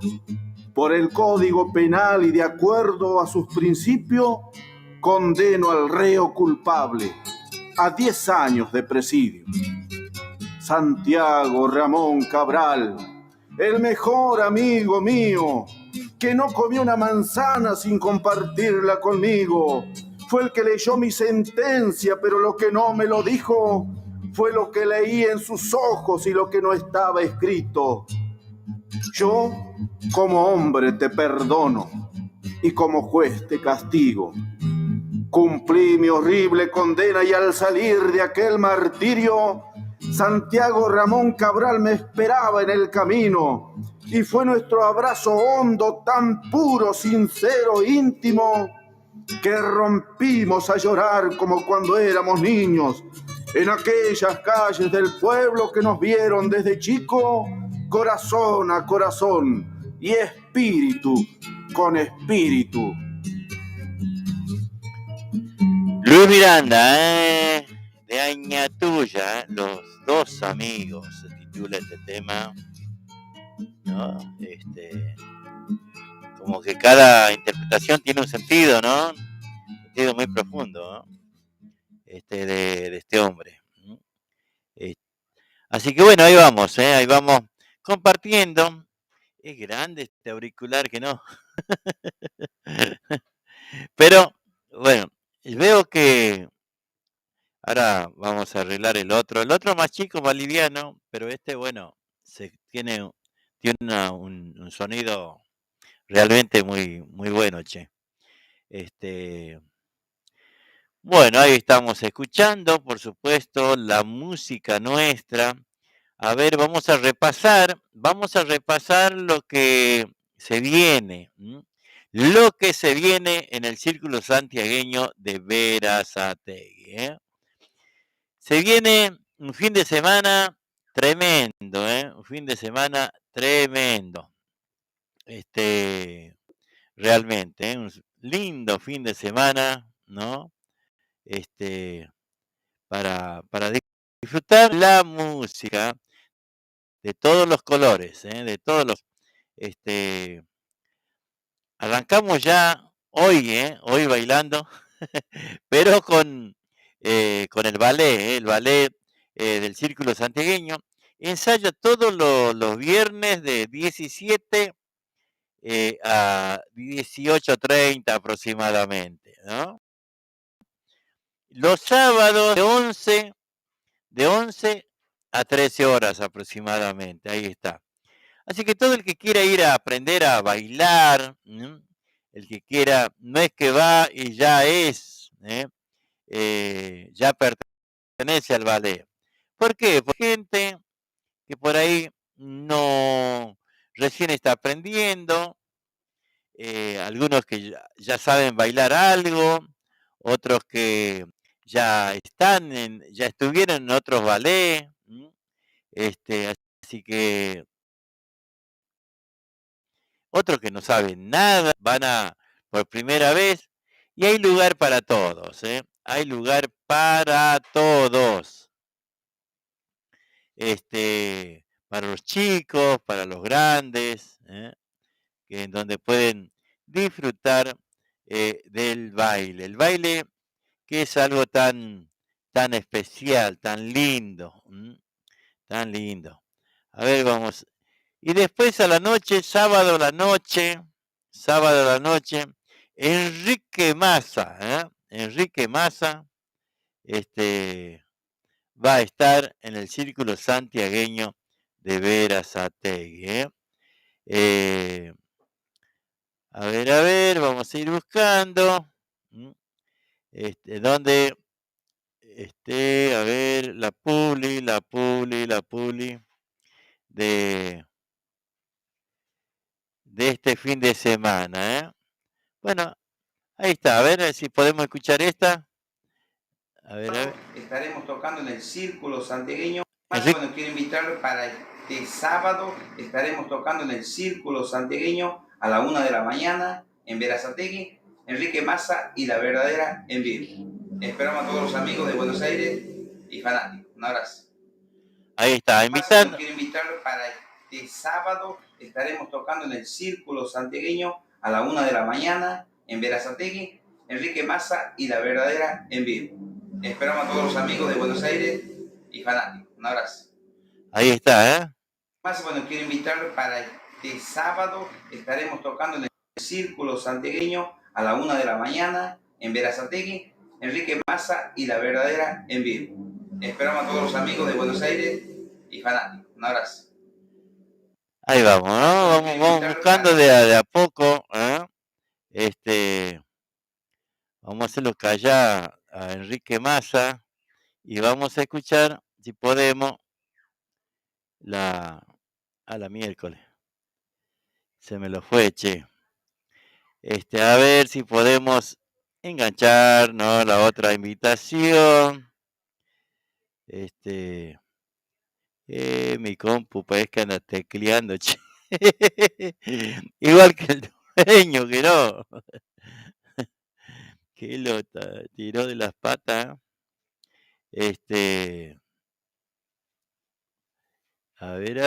por el Código Penal y de acuerdo a sus principios, condeno al reo culpable a 10 años de presidio. Santiago Ramón Cabral, el mejor amigo mío, que no comió una manzana sin compartirla conmigo. Fue el que leyó mi sentencia, pero lo que no me lo dijo fue lo que leí en sus ojos y lo que no estaba escrito. Yo, como hombre, te perdono y como juez te castigo. Cumplí mi horrible condena y al salir de aquel martirio, Santiago Ramón Cabral me esperaba en el camino y fue nuestro abrazo hondo, tan puro, sincero, íntimo, que rompimos a llorar como cuando éramos niños en aquellas calles del pueblo que nos vieron desde chico, corazón a corazón y espíritu con espíritu. Luis Miranda, de Añatuya, Los Dos Amigos, se titula este tema, ¿no? Como que cada interpretación tiene un sentido, ¿no? Un sentido muy profundo, ¿no? De este hombre. Así que bueno, ahí vamos compartiendo. Es grande este auricular que no. Pero bueno, veo que ahora vamos a arreglar el otro más chico, más liviano, pero bueno, tiene un sonido realmente muy, muy bueno, che. Bueno, ahí estamos escuchando, por supuesto, la música nuestra. A ver, vamos a repasar lo que se viene, lo que se viene en el Círculo Santiagueño de Berazategui, ¿eh? Se viene un fin de semana tremendo, un fin de semana tremendo. Realmente, un lindo fin de semana, ¿no? Para disfrutar la música de todos los colores, de todos los, arrancamos ya hoy bailando, pero con el ballet del Círculo Santiagueño. Ensayo todos los viernes de 17 a 18:30 aproximadamente, ¿no? Los sábados de 11 a 13 horas aproximadamente, ahí está. Así que todo el que quiera ir a aprender a bailar, el que quiera, no es que va y ya ya pertenece al ballet. ¿Por qué? Porque hay gente que por ahí recién está aprendiendo, algunos que ya saben bailar algo, otros que ya estuvieron en otros ballets, así que otros que no saben nada, van por primera vez, y hay lugar para todos, hay lugar para todos, para los chicos, para los grandes, en donde pueden disfrutar del baile. El baile que es algo tan especial, tan lindo, tan lindo. A ver, vamos. Y después a la noche, sábado a la noche, Enrique Massa, va a estar en el Círculo Santiagueño de Berazategui, A ver, vamos a ir buscando. Donde a ver, la publi de este fin de semana, Bueno, ahí está, a ver si podemos escuchar esta. A ver. Estaremos tocando en el Círculo Santiagueño. Bueno, quiero invitarlos para este sábado. Estaremos tocando en el Círculo Santiagueño a la 1 de la mañana en Berazategui, Enrique Massa y La Verdadera en vivo. Esperamos a todos los amigos de Buenos Aires y fanáticos. Un abrazo. Ahí está, invitando. Quiero invitarlos para este sábado. Estaremos tocando en el Círculo Santiagueño a la 1 de la mañana en Berazategui, Enrique Massa y La Verdadera en vivo. Esperamos a todos los amigos de Buenos Aires y fanáticos. Un abrazo. Ahí está, ¿eh? Más, bueno, quiero invitar para este sábado, estaremos tocando en el Círculo Santiagueño a la 1 de la mañana en Verazategui, Enrique Massa y La Verdadera en vivo. Esperamos a todos los amigos de Buenos Aires y fanáticos. Un abrazo. Ahí vamos, ¿no? Vamos buscando de a poco, ¿eh? Vamos a hacerlo callar a Enrique Massa y vamos a escuchar, si podemos, a la miércoles. Se me lo fue, che. A ver si podemos enganchar, ¿no? La otra invitación. Mi compu parece que anda tecleando, che. Igual que el dueño, que no. Que lo tiró de las patas. A ver.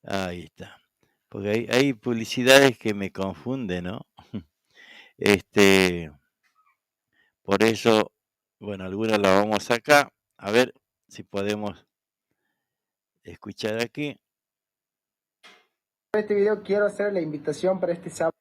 Ahí está. Porque hay publicidades que me confunden, ¿no? Por eso, bueno, algunas las vamos acá. A ver si podemos escuchar aquí. En este video quiero hacer la invitación para este sábado.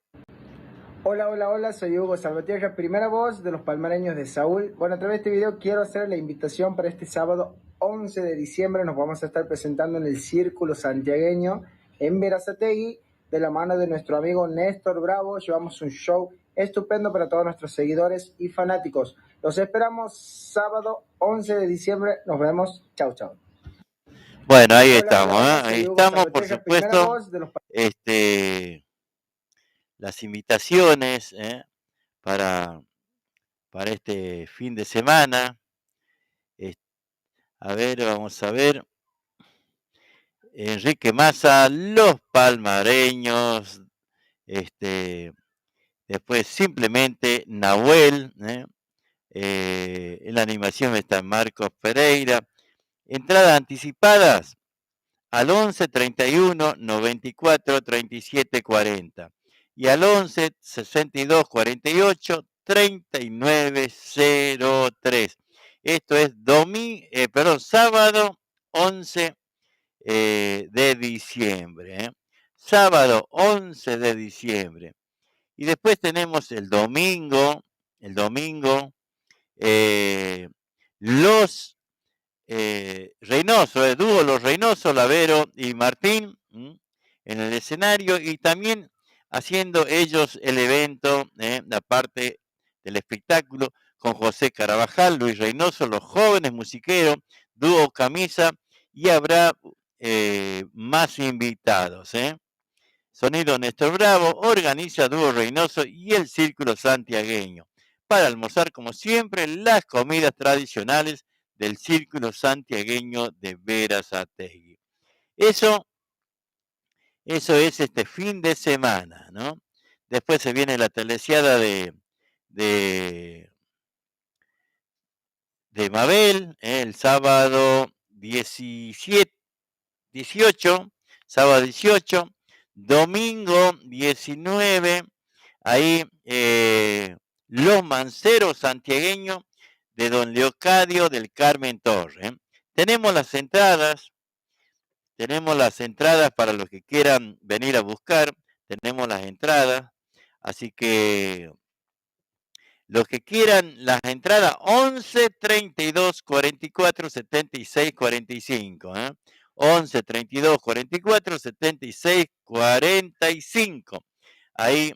Hola, soy Hugo Salvatierra, primera voz de los palmareños de Saúl. Bueno, a través de este video quiero hacer la invitación para este sábado 11 de diciembre. Nos vamos a estar presentando en el Círculo Santiagueño en Verazategui, de la mano de nuestro amigo Néstor Bravo. Llevamos un show estupendo para todos nuestros seguidores y fanáticos. Los esperamos sábado 11 de diciembre. Nos vemos. Chau. Bueno, ahí estamos, ¿eh? Ahí estamos, por supuesto. Las invitaciones para este fin de semana. A ver, vamos a ver. Enrique Massa, Los Palmareños. Después simplemente Nahuel. En la animación está Marcos Pereira. Entradas anticipadas al 11 31 94 37 40 y al 11 62 48 39 03. Esto es sábado 11 de diciembre. Sábado 11 de diciembre. Y después tenemos el domingo, los Reynoso, dúo Los Reynoso, Lavero y Martín en el escenario, y también haciendo ellos el evento, la parte del espectáculo, con José Carabajal, Luis Reynoso, Los Jóvenes Musiqueros, dúo Camisa, y habrá más invitados. Sonido Néstor Bravo, organiza dúo Reynoso y el Círculo Santiagueño. Para almorzar, como siempre, las comidas tradicionales del Círculo Santiagueño de Verazategui. Eso es este fin de semana, ¿no? Después se viene la telesiada de Mabel, el sábado 18, sábado 18, domingo 19, ahí Los Manceros Santiagueños de Don Leocadio del Carmen Torre. Tenemos las entradas para los que quieran venir a buscar, tenemos las entradas, así que los que quieran las entradas, 11 32 44 76 45, 11 32 44 76 45. Ahí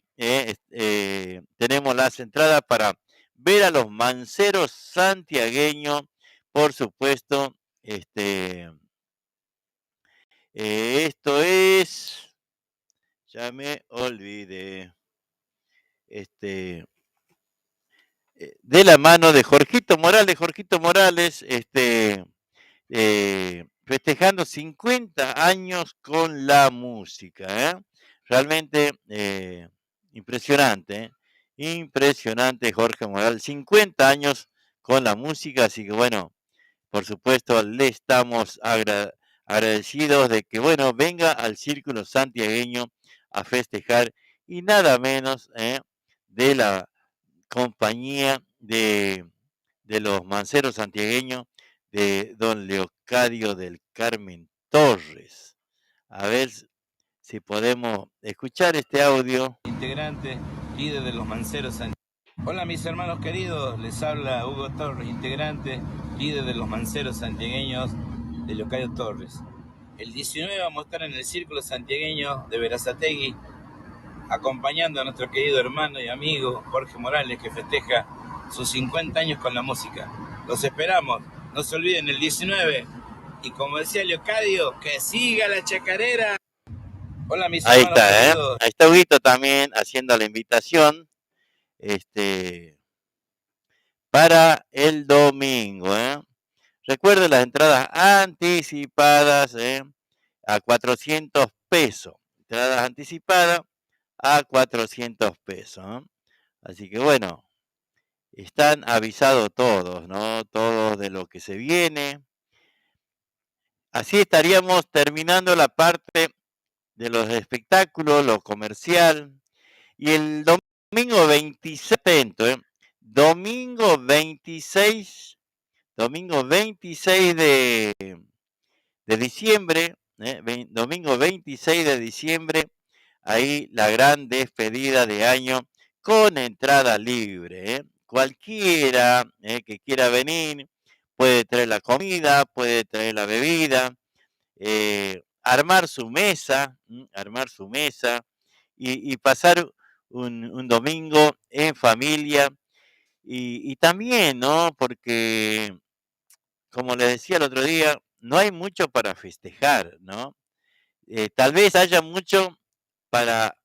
tenemos las entradas para ver a los Manceros Santiagueños, por supuesto. Esto es, ya me olvidé, de la mano de Jorgito Morales, festejando 50 años con la música, realmente impresionante Jorge Morales, 50 años con la música, así que bueno, por supuesto le estamos agradecidos de que bueno, venga al Círculo Santiagueño a festejar, y nada menos de la compañía de de los manceros santiagueños de don Leocadio del Carmen Torres. A ver si podemos escuchar este audio. Integrante, líder de los manceros santiagueños. Hola mis hermanos queridos, les habla Hugo Torres, integrante, líder de los manceros santiagueños de Leocadio Torres. El 19 vamos a estar en el Círculo Santiagueño de Berazategui, acompañando a nuestro querido hermano y amigo Jorge Morales, que festeja sus 50 años con la música. Los esperamos, no se olviden el 19, y como decía Leocadio, que siga la chacarera. Hola mis Ahí hermanos está, queridos. Ahí está Huguito también haciendo la invitación para el domingo, Recuerde las entradas anticipadas, a 400 pesos. Entradas anticipadas a 400 pesos. Así que bueno, están avisados todos, ¿no? Todos de lo que se viene. Así estaríamos terminando la parte de los espectáculos, lo comercial. Y el domingo 26, atento, domingo 26 de diciembre, domingo 26 de diciembre, ahí la gran despedida de año con entrada libre. Cualquiera que quiera venir puede traer la comida, puede traer la bebida, armar su mesa y pasar un domingo en familia y también, ¿no? Porque, como les decía el otro día, no hay mucho para festejar, ¿no? Tal vez haya mucho para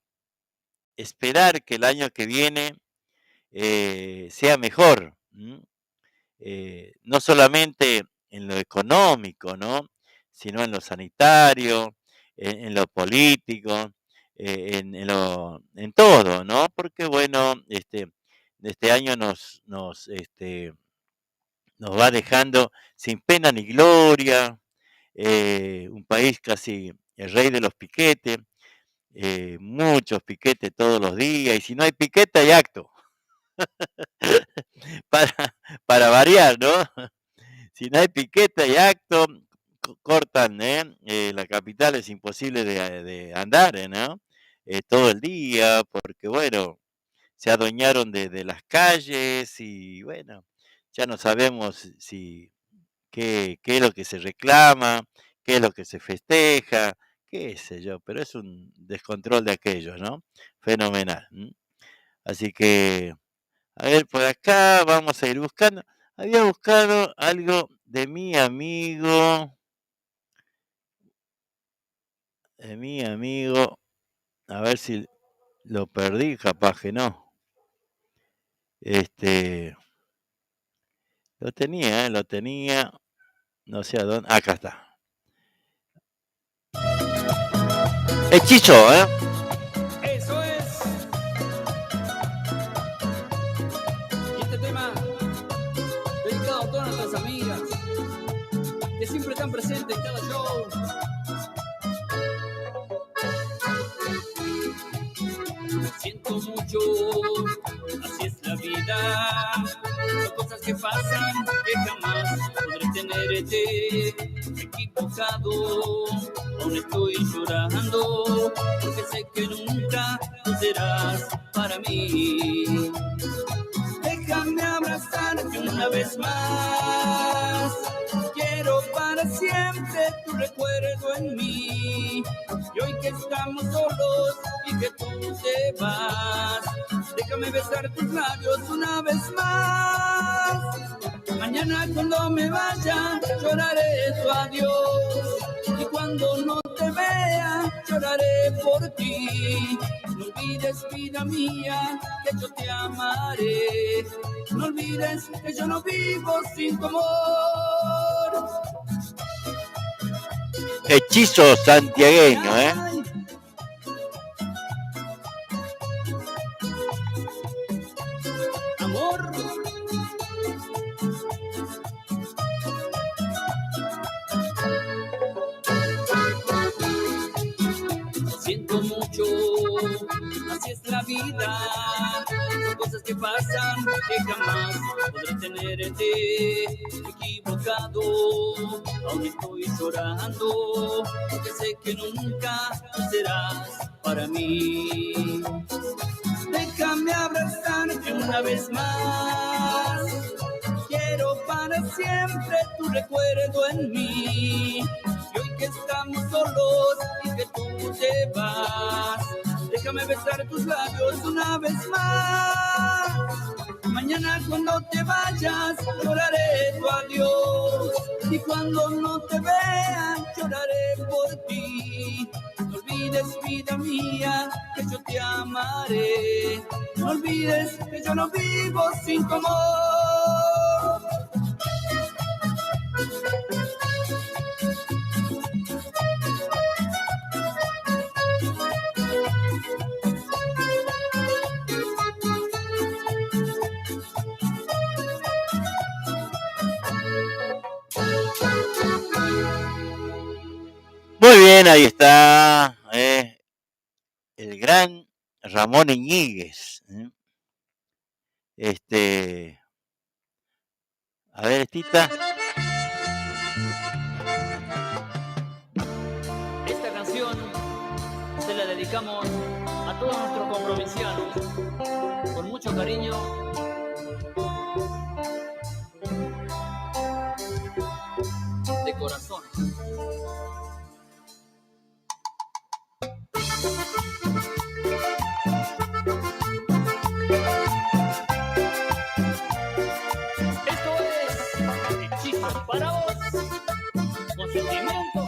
esperar que el año que viene sea mejor, no solamente en lo económico, ¿no? Sino en lo sanitario, en lo político, en todo, ¿no? Porque bueno, este año nos va dejando sin pena ni gloria, un país casi el rey de los piquetes, muchos piquetes todos los días, y si no hay piquete hay acto. para variar, ¿no? Si no hay piquete hay acto, cortan, la capital es imposible de andar, ¿no? Todo el día, porque bueno, se adueñaron de las calles y bueno, ya no sabemos qué es lo que se reclama, qué es lo que se festeja, qué sé yo, pero es un descontrol de aquellos, ¿no? Fenomenal. Así que, a ver, por acá vamos a ir buscando. Había buscado algo de mi amigo, a ver si lo perdí, capaz que no. Lo tenía, no sé a dónde, acá está. Hechizo, Eso es. Y este tema dedicado a todas nuestras amigas que siempre están presentes en cada show. Siento mucho, así es la vida. Son cosas que pasan que jamás podré tenerte. Equivocado, aún estoy llorando porque sé que nunca tú serás para mí. Déjame abrazarte una vez más. Quiero para siempre tu recuerdo en mí. Y hoy que estamos solos y que tú te vas, déjame besar tus labios una vez más. Mañana cuando me vaya lloraré tu adiós, y cuando no te vea lloraré por ti. No olvides, vida mía, que yo te amaré. No olvides que yo no vivo sin tu amor. Hechizo santiagueño, Amor. Siento mucho, así así es la vida. Son cosas que pasan que jamás podré tenerte equivocado. Aún estoy llorando porque sé que nunca serás para mí. Déjame abrazarte una vez más. Quiero para siempre tu recuerdo en mí. Y hoy que estamos solos y que tú te vas, déjame besar tus labios una vez más. Mañana cuando te vayas lloraré tu adiós. Y cuando no te vea lloraré por ti. No olvides, vida mía, que yo te amaré. No olvides que yo no vivo sin tu amor. Muy bien, ahí está el gran Ramón Iñiguez. A ver, Estita. Esta canción se la dedicamos a todos nuestros comprovincianos con mucho cariño. De corazón. Esto es Hechizo para vos, con sentimiento.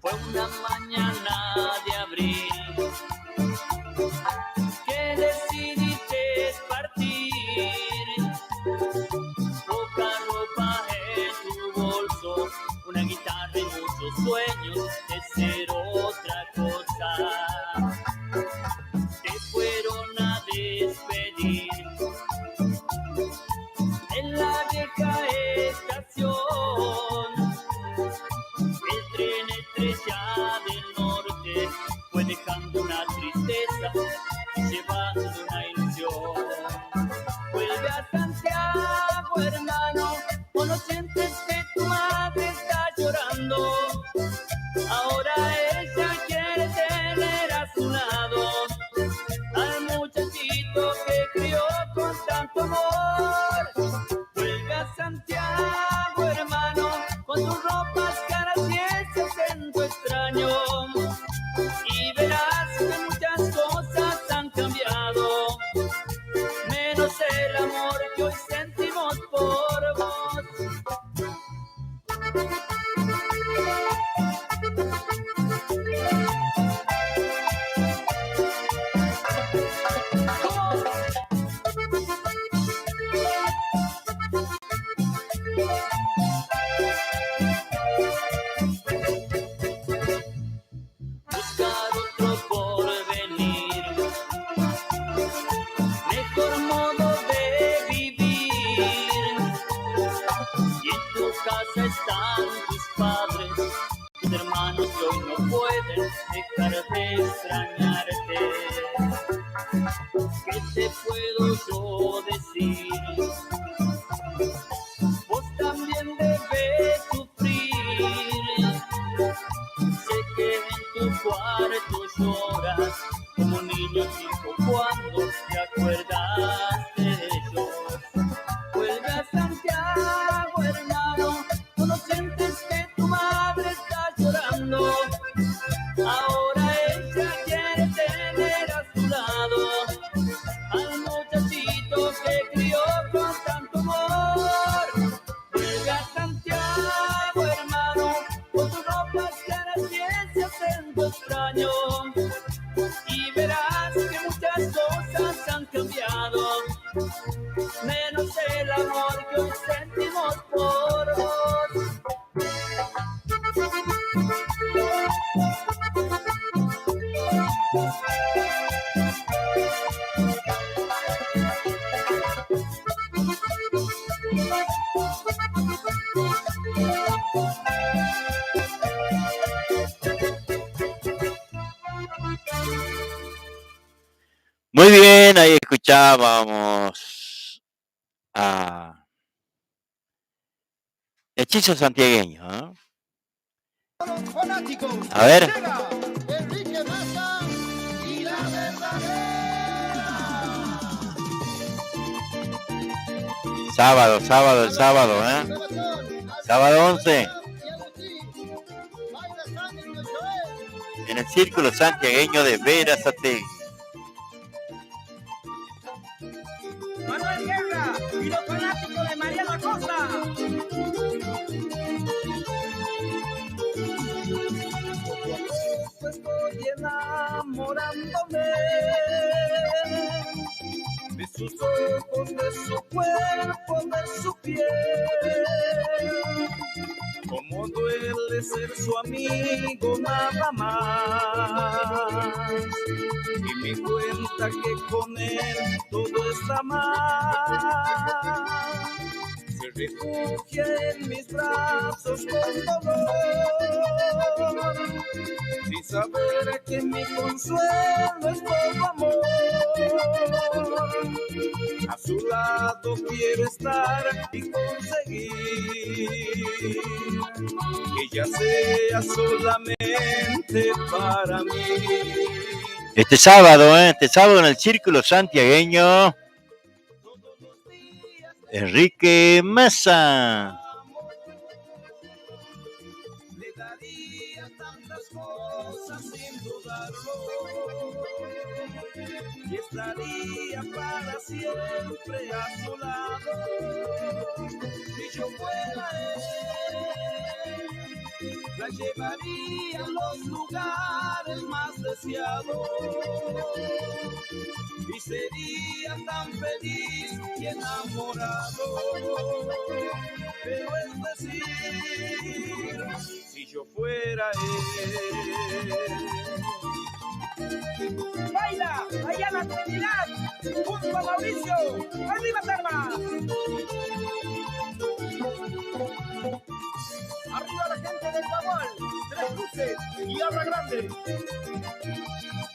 Fue una mañana de abril que decidiste partir. Poca ropa en tu bolso, una guitarra y muchos sueños de ser otra cosa. Te fueron a despedir en la vieja estación. El tren Estrella del Norte fue dejando una tristeza y llevando una ilusión. Vuelve a Santiago, hermano, o no sientes que tu madre está llorando. Ahora ella quiere tener a su lado al muchachito que crió con tanto amor. Vuelve a Santiago, hermano, con tus ropas caras y ese acento extraño, y verás que muchas cosas han cambiado, menos el amor que hoy sentimos por vos. Buscar otro porvenir, mejor modo de vivir. Y en tu casa están tus padres, tus hermanos que hoy no pueden dejar de extrañarte. ¿Qué te puedo yo decir? Vos también debes sufrir. Sé que en tu cuarto lloras como un niño chico cuando te acuerdas de ellos. Vuelve a Santiago, hermano, tú no sientes que tu madre está llorando. Ahora ella quiere tener a su lado al muchachito que crió con tanto amor. Vuelve a Santiago, hermano, con tus ropas caras y ese acento extraño, y verás que muchas cosas han cambiado, menos el amor que hoy sentimos por vos. Muy bien, ahí escuchábamos a Hechizo Santiagueño, ¿eh? A ver. Enrique Massa y la verdadera. Sábado, el sábado, ¿eh? Sábado 11. En el Círculo Santiagueño de Berazategui. Manuel Guerra y los fanáticos de Mariano Acosta. Estoy enamorándome de sus ojos, de su cuerpo, de su piel. Como duele ser su amigo nada más. Y me cuenta que con él todo está mal. Se refugia en mis brazos con dolor, sin saber que mi consuelo es todo amor. A su lado quiero estar y conseguir que ella sea solamente para mí. Este sábado en el Círculo Santiagueño, Enrique Massa. Le daría tantas cosas sin dudarlo y estaría para siempre a su lado. Si yo fuera él, la llevaría a los lugares más deseados y sería tan feliz y enamorado. Pero es decir, si yo fuera él. Baila, Ayana Trinidad, junto a Mauricio, arriba Tarma. Arriba la gente del Bagual, Tres Cruces y Abra Grande.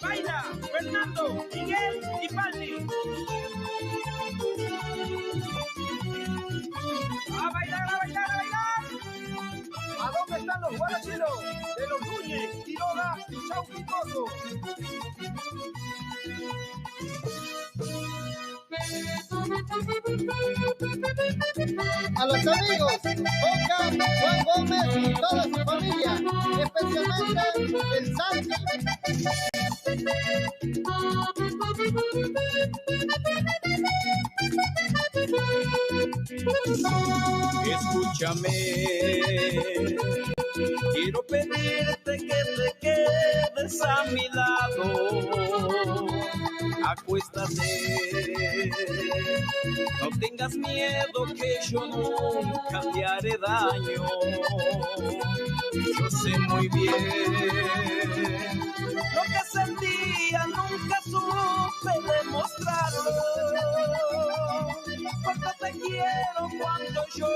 Baila, Fernando, Miguel y Paldi. A bailar, a bailar, a bailar. ¿A dónde están los guaracheros de los Núñez, Quiroga y Chauquitoso? A los amigos, Boca, Juan Gómez y toda su familia, especialmente el Santi. Escúchame, quiero pedirte que te quedes a mi lado. Acuéstate, no tengas miedo que yo nunca te haré daño. Yo sé muy bien lo que sentía, nunca supe demostrarlo. Cuánto te quiero, cuánto yo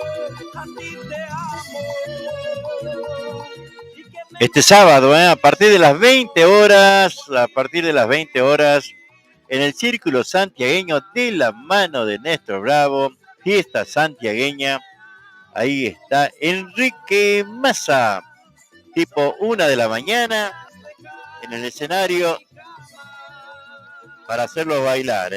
a ti te amo. Este sábado, a partir de las 20 horas, en el Círculo Santiagueño de la mano de Néstor Bravo, fiesta santiagueña, ahí está Enrique Massa, tipo 1 de la mañana, en el escenario para hacerlo bailar,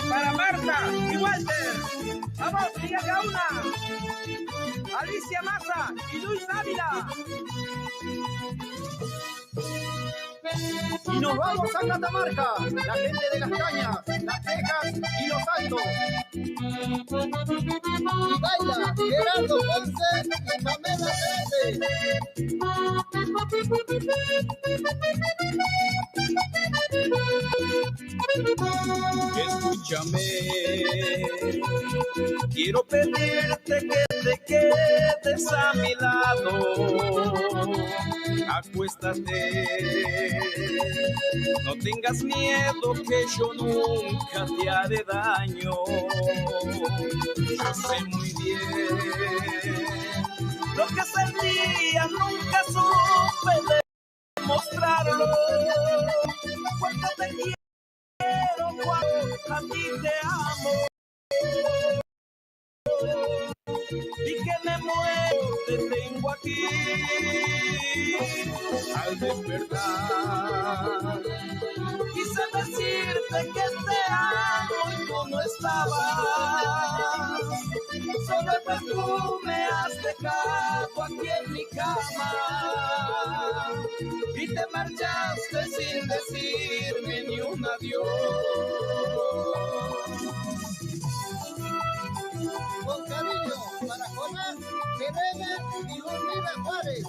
Para Marta y Walter, vamos, Miguel Gauna, Alicia Massa y Luis Ávila. Y nos vamos a Catamarca, la gente de Las Cañas, Las Tejas y Los Altos. Y baila Gerardo Ponce y Pamela Escúchame, quiero pedirte que te quedes a mi lado. Acuéstate, no tengas miedo que yo nunca te haré daño. Yo sé muy bien. Lo que sentía nunca supe demostrarlo. Cuánto te quiero, cuánto a ti te amo. Y que me muero, te tengo aquí. Al despertar quise decirte que te amo y tú no estabas. Solo el perfume has dejado aquí en mi cama. Y te marchaste sin decirme ni un adiós. Con cariño para Jonás, Jereme y Luzmila Juárez.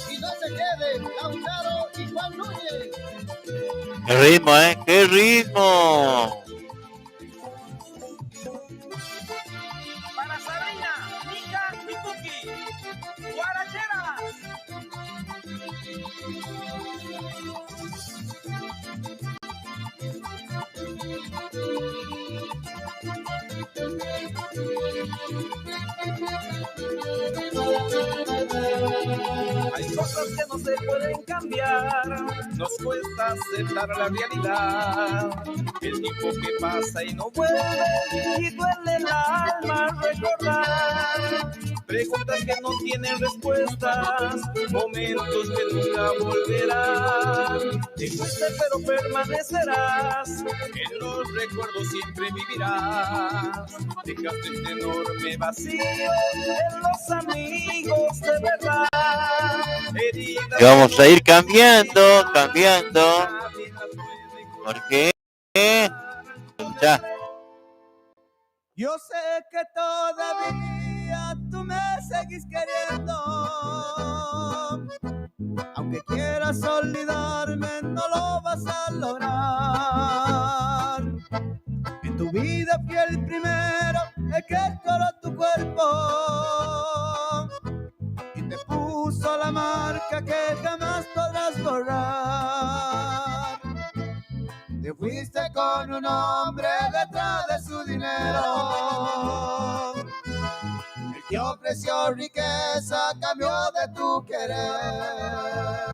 Y no se queden Lautaro y Juan Núñez. ¡Qué ritmo, qué ritmo! Para Sabrina, Mica y Cookie, guaracheras. Hay cosas que no se pueden cambiar, nos cuesta aceptar la realidad. El tiempo que pasa y no vuelve, y duele el alma recordar. Preguntas que no tienen respuestas, momentos que nunca volverán. Te fuiste pero permanecerás, en los recuerdos siempre vivirás. Dejaste este enorme vacío en los amigos de verdad. Heridas Y vamos a ir cambiando. Porque ya. yo sé que todavía tú me seguís queriendo. Aunque quieras olvidarme, no lo vas a lograr. En tu vida fui el primero el que exploró tu cuerpo y te puso la marca que jamás podrás borrar. Te fuiste con un hombre detrás de su dinero. Él te ofreció riqueza a cambio de tu querer.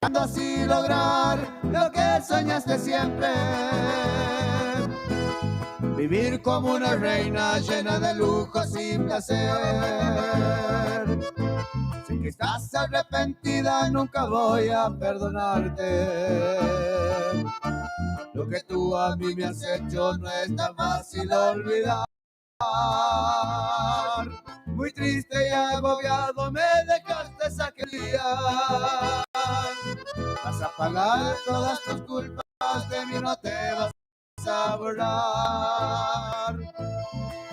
Pensando así lograr lo que soñaste siempre. Vivir como una reina llena de lujos y placer. Sé que estás arrepentida, nunca voy a perdonarte. Lo que tú a mí me has hecho no es tan fácil olvidar. Muy triste y agobiado me dejaste aquel día. Vas a pagar todas tus culpas, de mí no te vas a borrar.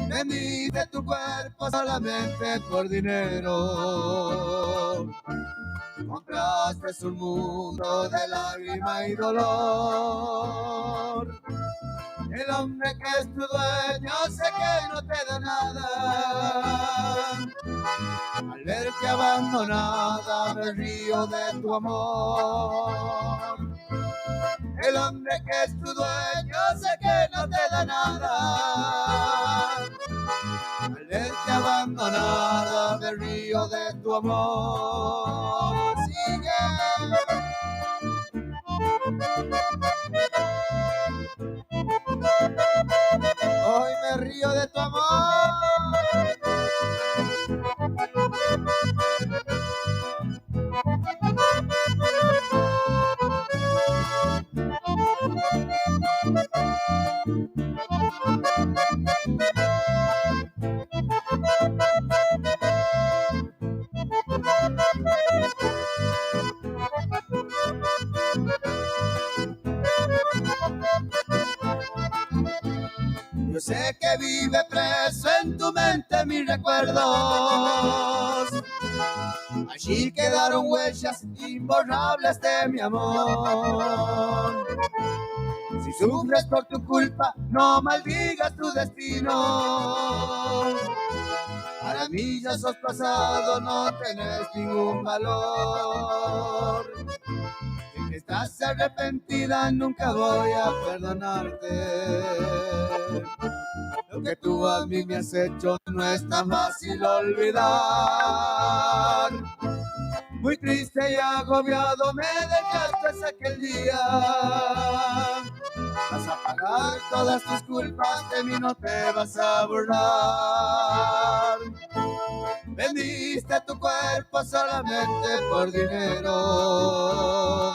Vendiste tu cuerpo solamente por dinero. Compraste un mundo de lágrima y dolor. El hombre que es tu dueño sé que no te da nada. Al verte abandonada me río de tu amor. El hombre que es tu dueño sé que no te da nada. Al verte abandonada me río de tu amor. Sigue. Hoy me río de tu amor. Yo sé que vive preso en tu mente mis recuerdos. Allí quedaron huellas imborrables de mi amor. Si sufres por tu culpa, no maldigas tu destino. Para mí ya sos pasado, no tenés ningún valor. Si estás arrepentida, nunca voy a perdonarte. Lo que tú a mí me has hecho no es tan fácil olvidar. Muy triste y agobiado me dejaste aquel día. Vas a pagar todas tus culpas, de mí no te vas a burlar. Vendiste tu cuerpo solamente por dinero.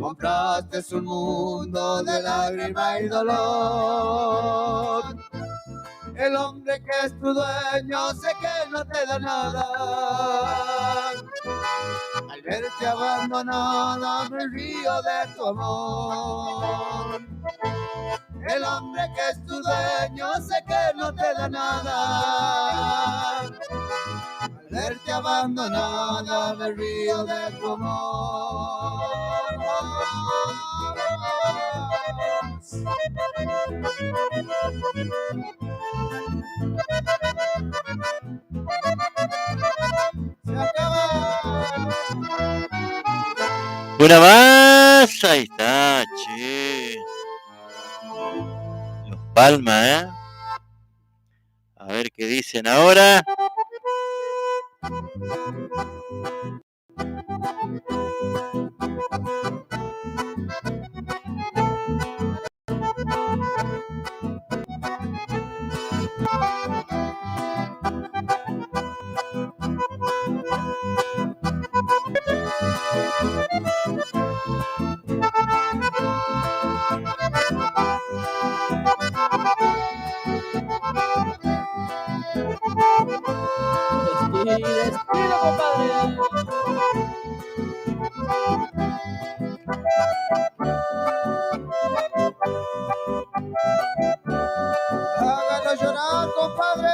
Compraste un mundo de lágrima y dolor. El hombre que es tu dueño sé que no te da nada. Al verte abandonada me río de tu amor. El hombre que es tu dueño sé que no te da nada. Al verte abandonada me río de tu amor. Se acaba. Una más, ahí está, che. Los Palma, ¿eh? A ver qué dicen ahora. Despide, compadre. Hágalo llorar, compadre.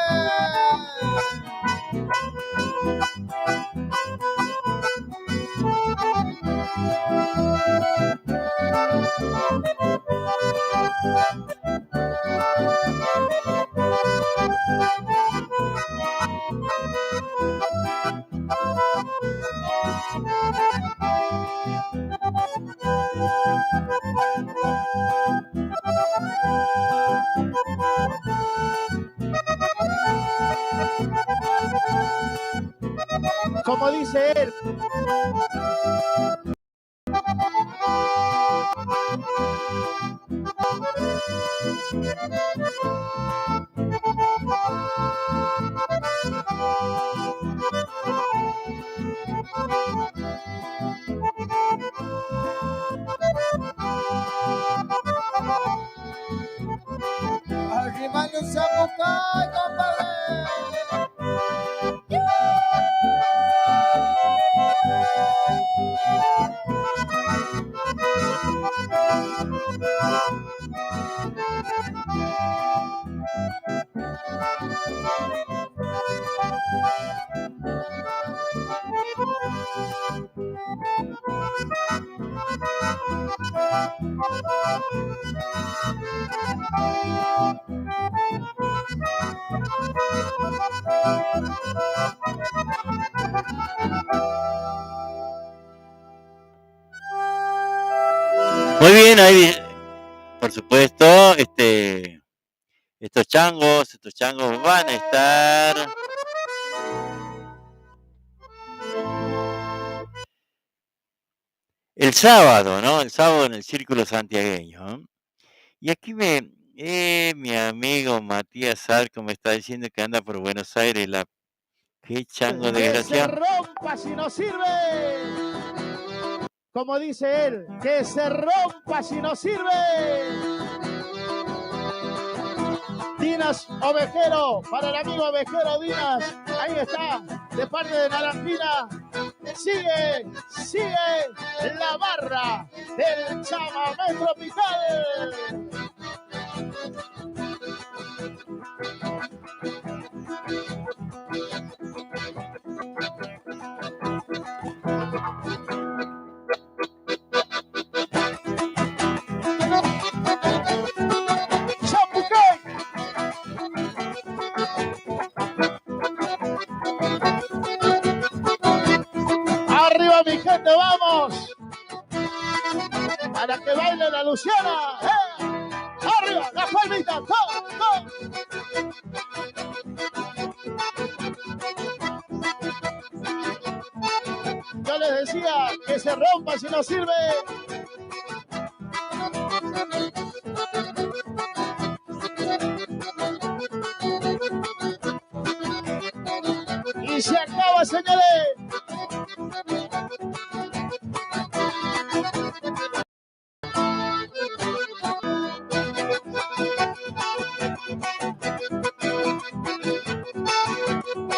Como dice él. Arrimale un zapucay, compadre. Muy bien, ahí, por supuesto, estos changos van a estar el sábado, ¿no? El sábado en el Círculo Santiagueño, ¿no? Y aquí mi amigo Matías Arco me está diciendo que anda por Buenos Aires, qué chango Que se desgraciado. rompa si no sirve. Como dice él, que se rompa si no sirve. Dinas Ovejero, para el amigo Ovejero Dinas, ahí está, de parte de Naranjina. Sigue la barra del chamamé tropical. Luciana. Arriba, la palmita. Go. Yo les decía que se rompa si no sirve. Y se acaba, señores.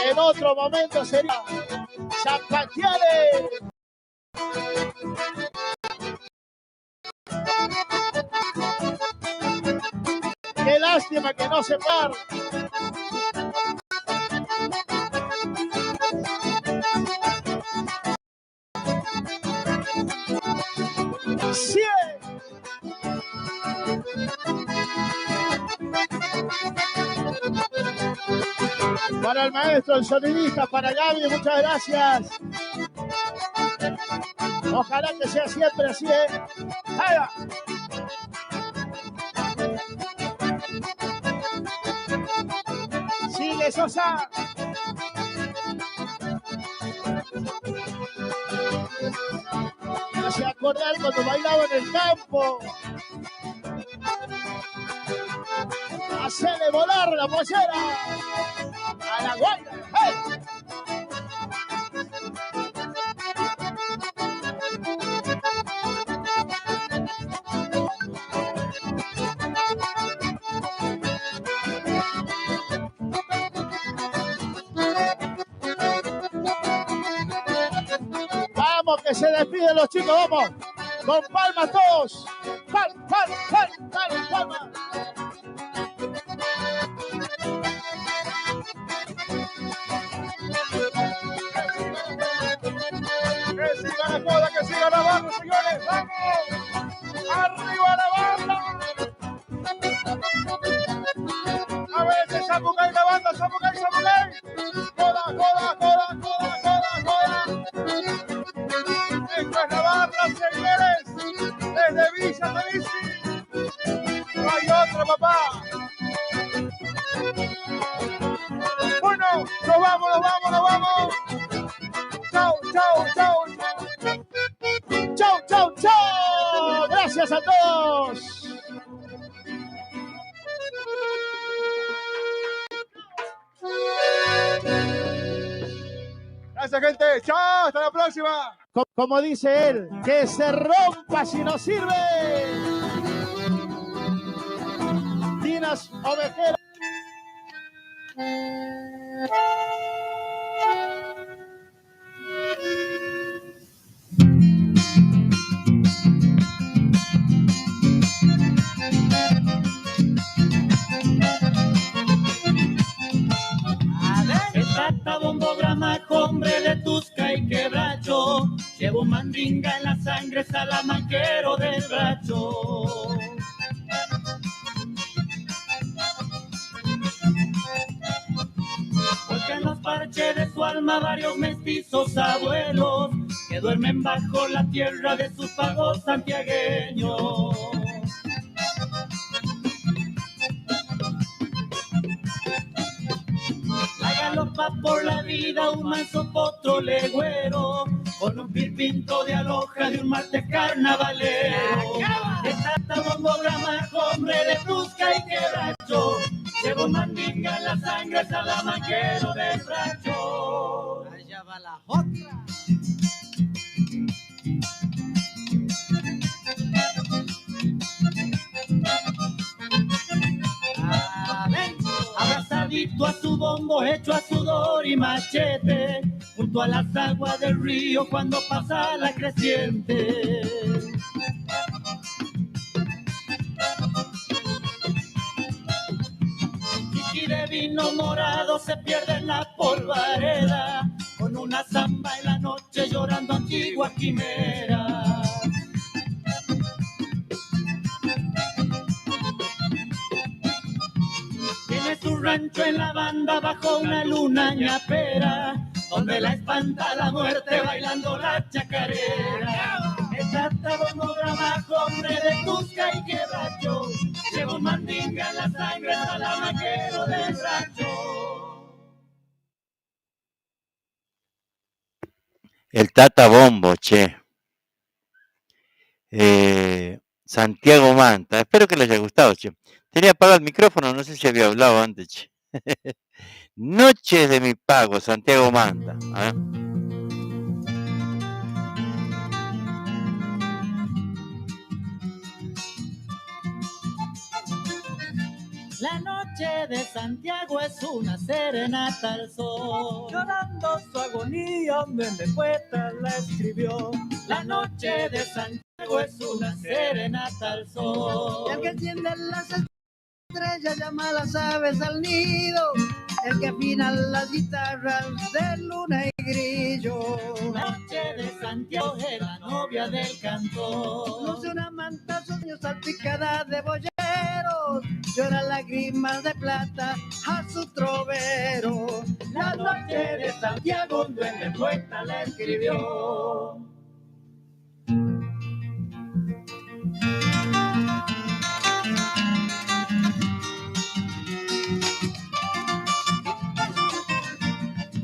En otro momento sería Zapatiales. Qué lástima que no se pare. Para el maestro, el sonidista, para Gaby, muchas gracias. Ojalá que sea siempre así, ¡Ahí va! Sigue Sosa. Me hace acordar cuando bailaba en el campo. Hacele volar la pollera a la guaira. ¡Hey! Vamos, que se despiden los chicos, vamos. Con palmas todos. Palmas. Que siga la banda, señores. ¡Vamos! ¡Arriba la banda! A ver, ese Samucay, la banda, Samucay. Coda. Esto es la banda, señores. Desde Villa Felici. No hay otro, papá. Bueno, nos vamos. Chau. Gracias a todos. Gracias, gente. Chao, hasta la próxima. Como dice él, que se rompa si no sirve. Dinas Ovejeras. Hombre de Tusca y Quebracho, llevo mandinga en la sangre, salamanquero del bracho. Porque en los parches de su alma varios mestizos abuelos que duermen bajo la tierra de sus pagos santiagueños. Galopa por la vida un manso potro legüero con un pirpinto de aloja de un martes carnavalero. Está bombograma, hombre de Tusca y Quebracho, llevo mandinga en la sangre, salamanquero del bracho. Allá va la otra. Abrazadito a su bombo, hecho a sudor y machete, junto a las aguas del río cuando pasa la creciente. Chiqui de vino morado se pierde en la polvareda, con una zamba en la noche llorando antigua quimera. Su rancho en la banda bajo una luna ñapera, donde la espanta la muerte bailando la chacarera. Está Bombo Gramajo, hombre de Cusca y Quebracho. Lleva un mandinga en la sangre, salamaquero del rancho. El Tata Bombo, che. Santiago Manta. Espero que les haya gustado, che. Tenía apagado el micrófono, no sé si había hablado antes, che. Noches de mi pago, Santiago Manta. A ver. La noche de Santiago es una serenata al sol. Llorando su agonía, donde poeta la escribió. La noche de Santiago es una serenata al sol. Y el que enciende las estrellas llama a las aves al nido. El que afina las guitarras de luna y grillo. La noche de Santiago es la novia del cantor. Luce una manta sueños salpicada de boyeros. Llora lágrimas de plata a su trovero. La noche de Santiago, un duende poeta la escribió.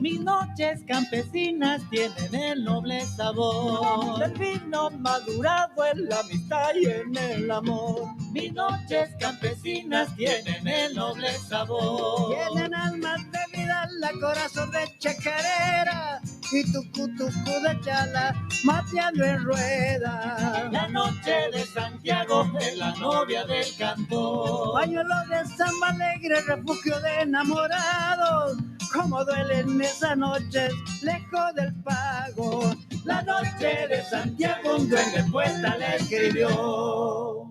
Mis noches campesinas tienen el noble sabor del vino madurado en la amistad y en el amor. Mis noches campesinas tienen el noble sabor. Tienen almas de vida, la corazón de chacarera y tucu de chala, mateando en rueda. La noche de Santiago es la novia del cantor. Pañuelo de samba alegre, refugio de enamorados. Cómo duelen esas noches lejos del pago. La noche de Santiago, un duende poeta le escribió.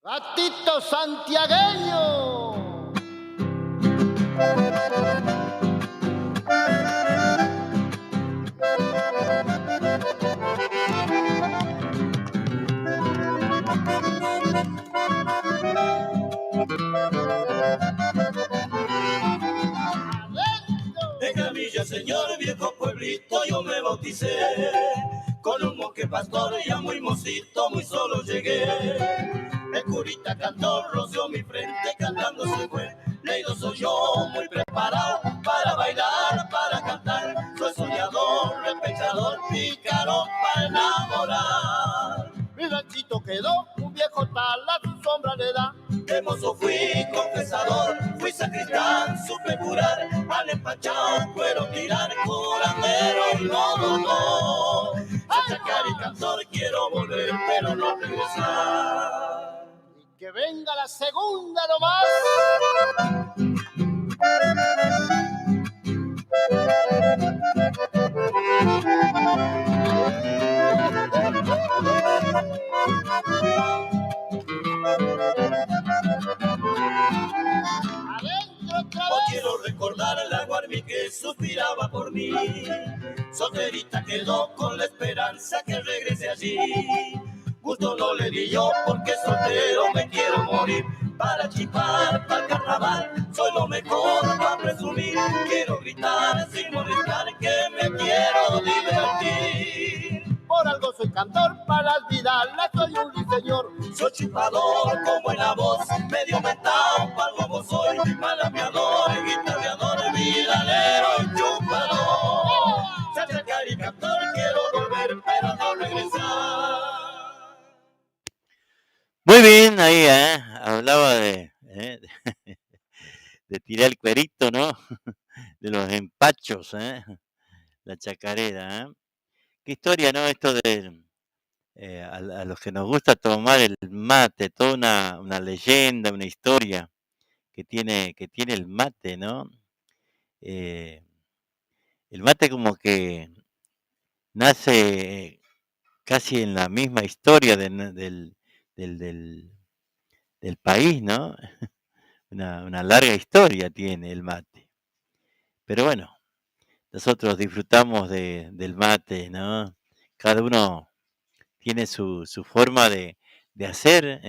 Gatito santiagueño. En Camilla, señor, viejo pueblito, yo me bauticé. Con un monje pastor ya muy mocito, muy solo llegué. El curita cantó, roció mi frente, cantando se fue. Leído soy yo, muy preparado para bailar, para cantar. Soy soñador, repechador, pícaro para enamorar. Mi ranchito quedó, un viejo tal, a su sombra le da. De mozo fui confesador, fui sacristán, supe curar. Al empachado, cuero tirar, curandero, no. A chacar y cantor quiero volver, pero no regresar. Que venga la segunda nomás. Hoy quiero recordar la Guarmi que suspiraba por mí. Solterita quedó con la esperanza que regrese allí. Gusto no le di yo porque soltero me quiero morir. Para chipar, para carnaval, soy lo mejor para presumir. Quiero gritar sin molestar que me quiero divertir. Por algo soy cantor, para olvidarla soy un ruiseñor. Soy chupador con buena voz, medio mentado, palmo soy. Malameador, guitarreador, vidalero y chupador. Chachacar y cantor, quiero volver, pero no regresar. Muy bien, ahí, hablaba de tirar el cuerito, ¿no? De los empachos, la chacarera, Qué historia, ¿no? Esto de a los que nos gusta tomar el mate, toda una leyenda, una historia que tiene el mate, ¿no? El mate como que nace casi en la misma historia del país, ¿no? Una larga historia tiene el mate. Pero bueno, nosotros disfrutamos del mate, ¿no? Cada uno tiene su forma de hacer,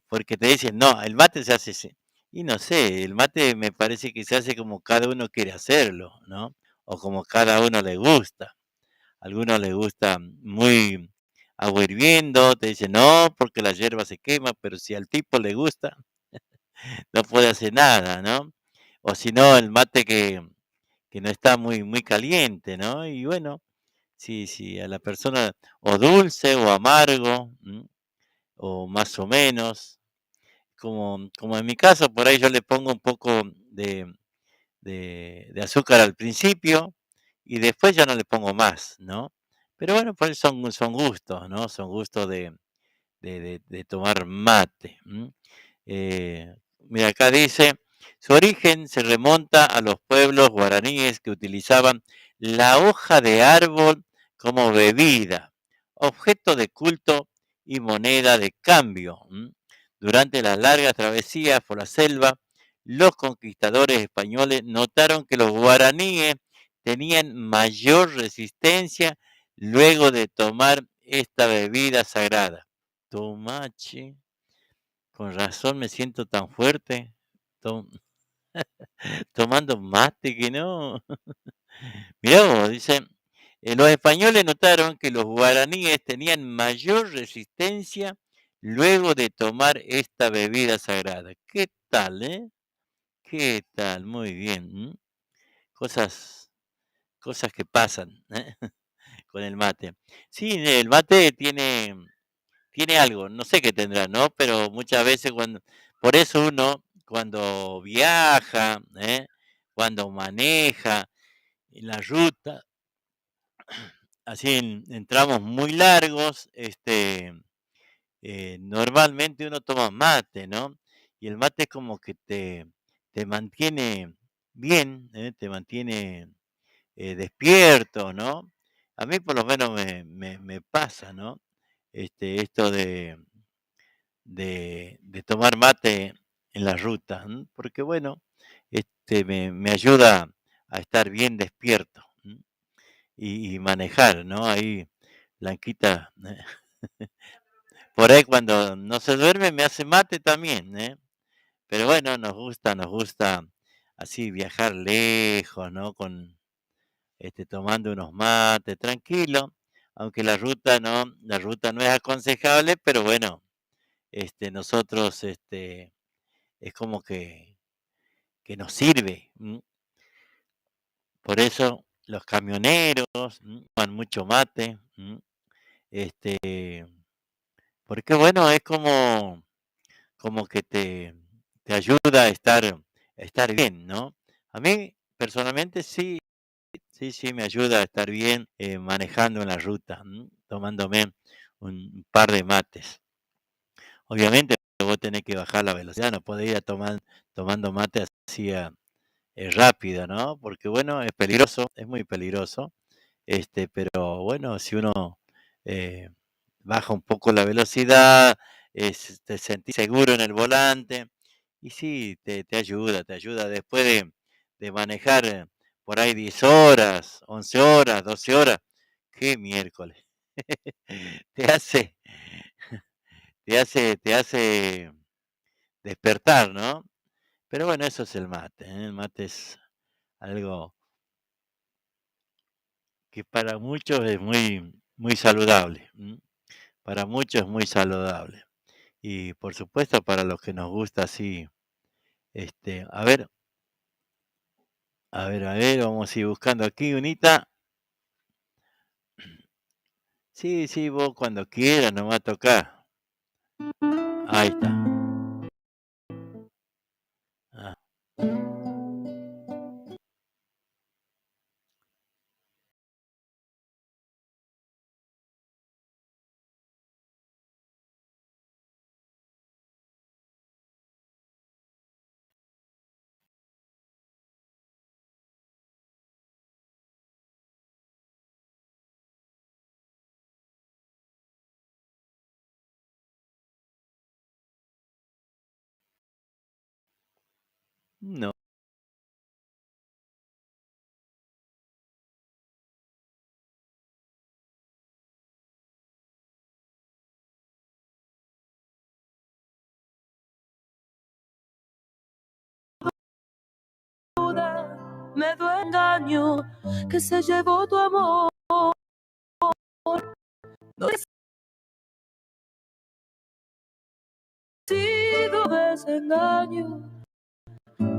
porque te dicen, no, el mate se hace, y no sé, el mate me parece que se hace como cada uno quiere hacerlo, ¿no? O como cada uno le gusta. A algunos les gusta muy agua hirviendo, te dicen, no, porque la hierba se quema, pero si al tipo le gusta, no puede hacer nada, ¿no? O si no, el mate que no está muy caliente, ¿no? Y bueno, si a la persona, o dulce o amargo, o más o menos, como en mi caso, por ahí yo le pongo un poco de azúcar al principio y después ya no le pongo más, ¿no? Pero bueno, pues son gustos, ¿no? Son gustos de tomar mate. Mira, acá dice, su origen se remonta a los pueblos guaraníes que utilizaban la hoja de árbol como bebida, objeto de culto y moneda de cambio. Durante las largas travesías por la selva, los conquistadores españoles notaron que los guaraníes tenían mayor resistencia luego de tomar esta bebida sagrada. Tomache, con razón me siento tan fuerte, tom- tomando mate que no. Mirá vos, dice, los españoles notaron que los guaraníes tenían mayor resistencia luego de tomar esta bebida sagrada. ¿Qué tal, eh? ¿Qué tal? Muy bien. Cosas, cosas que pasan, ¿eh? Con el mate. Sí, el mate tiene algo, no sé qué tendrá, ¿no? Pero muchas veces por eso uno cuando viaja, cuando maneja en la ruta, así en tramos muy largos, normalmente uno toma mate, ¿no? Y el mate es como que te mantiene bien, te mantiene despierto, ¿no? A mí por lo menos me pasa, ¿no? Esto de tomar mate en la ruta, porque bueno, me ayuda a estar bien despierto y manejar, ¿no? Ahí, Blanquita, por ahí cuando no se duerme me hace mate también, ¿eh? Pero bueno, nos gusta así viajar lejos, ¿no? Tomando unos mates, tranquilo, aunque la ruta no es aconsejable, pero bueno, nosotros, es como que nos sirve. Por eso los camioneros toman mucho mate, porque bueno, es como que te ayuda a estar bien, ¿no? A mí, personalmente, sí, sí, sí, me ayuda a estar bien manejando en la ruta, tomándome un par de mates. Obviamente, vos tenés que bajar la velocidad, no podés ir tomando mate así rápido, ¿no? Porque bueno, es peligroso, es muy peligroso. Pero bueno, si uno eh, baja un poco la velocidad, te sentís seguro en el volante, y sí, te ayuda después de manejar por ahí 10 horas, 11 horas, 12 horas, qué miércoles. Te hace, te hace despertar, ¿no? Pero bueno, eso es el mate, ¿eh? El mate es algo que para muchos es muy saludable. Para muchos es muy saludable. Y por supuesto, para los que nos gusta así, a ver, vamos a ir buscando aquí unita. Sí, sí, vos cuando quieras nos va a tocar. Ahí está. Ah. No. me duele engaño que se llevó tu amor. No he sido desengaño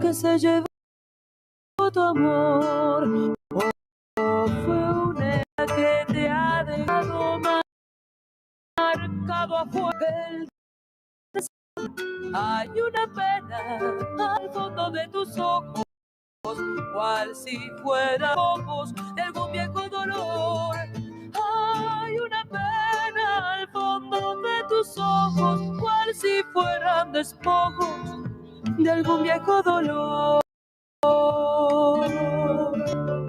que se llevó tu amor. O fue una que te ha dejado marcado a fuego. Hay una pena al fondo de tus ojos, cual si fueran ojos de algún viejo dolor. Hay una pena al fondo de tus ojos, cual si fueran despojos de algún viejo dolor.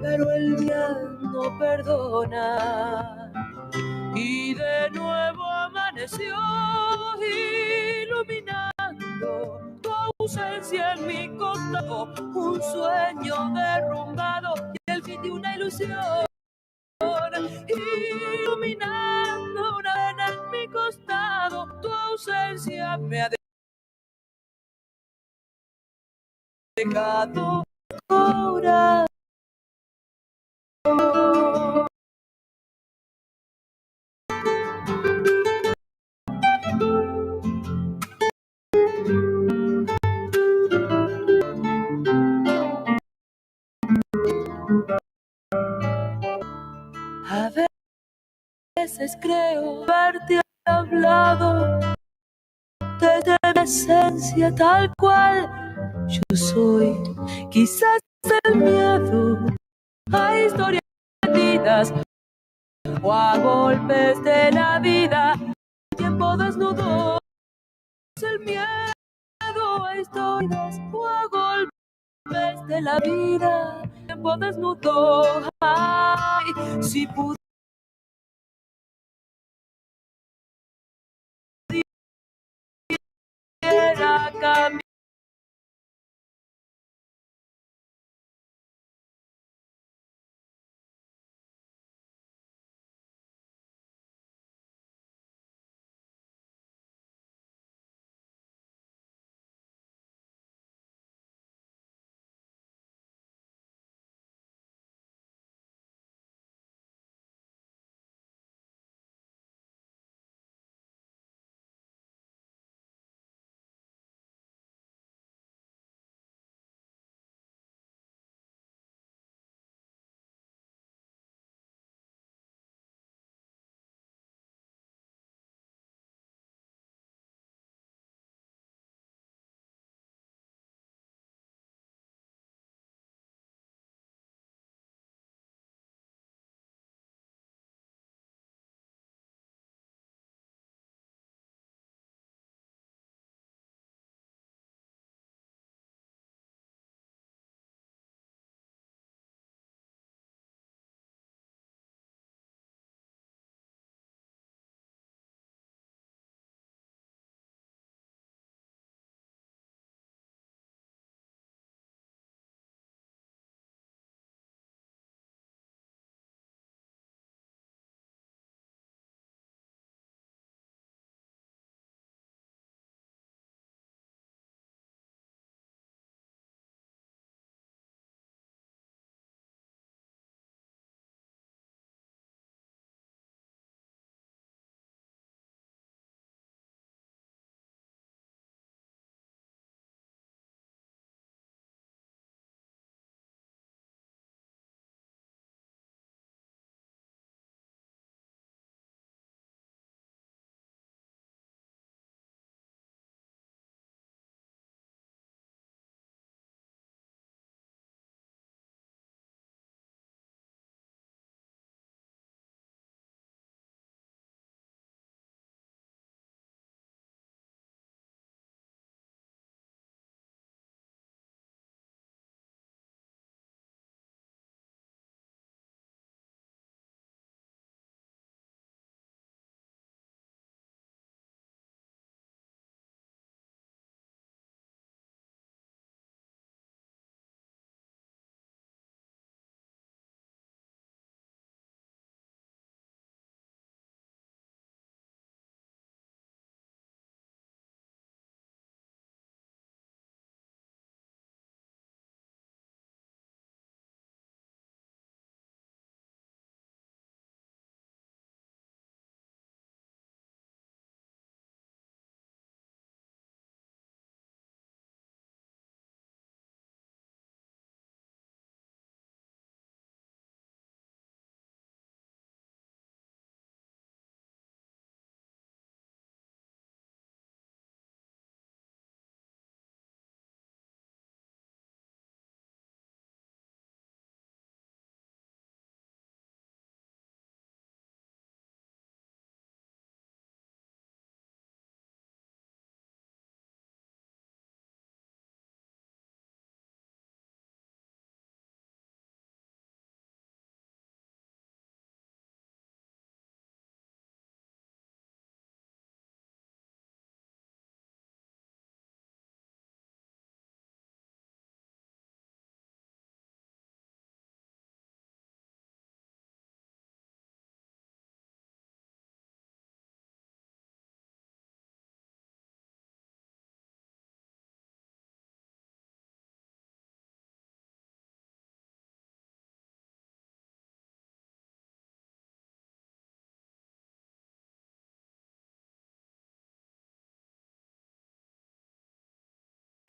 Pero el viento perdona y de nuevo amaneció iluminando tu ausencia en mi costado, un sueño derrumbado y el fin de una ilusión, iluminando una vena en mi costado, tu ausencia me ha dejado ahora. A veces creo haberte hablado desde mi esencia tal cual yo soy. Quizás el miedo a historias perdidas o a golpes de la vida. Tiempo desnudo, el miedo a historias o a golpes de la vida. Tiempo desnudo, ay, si pudiera cambiar.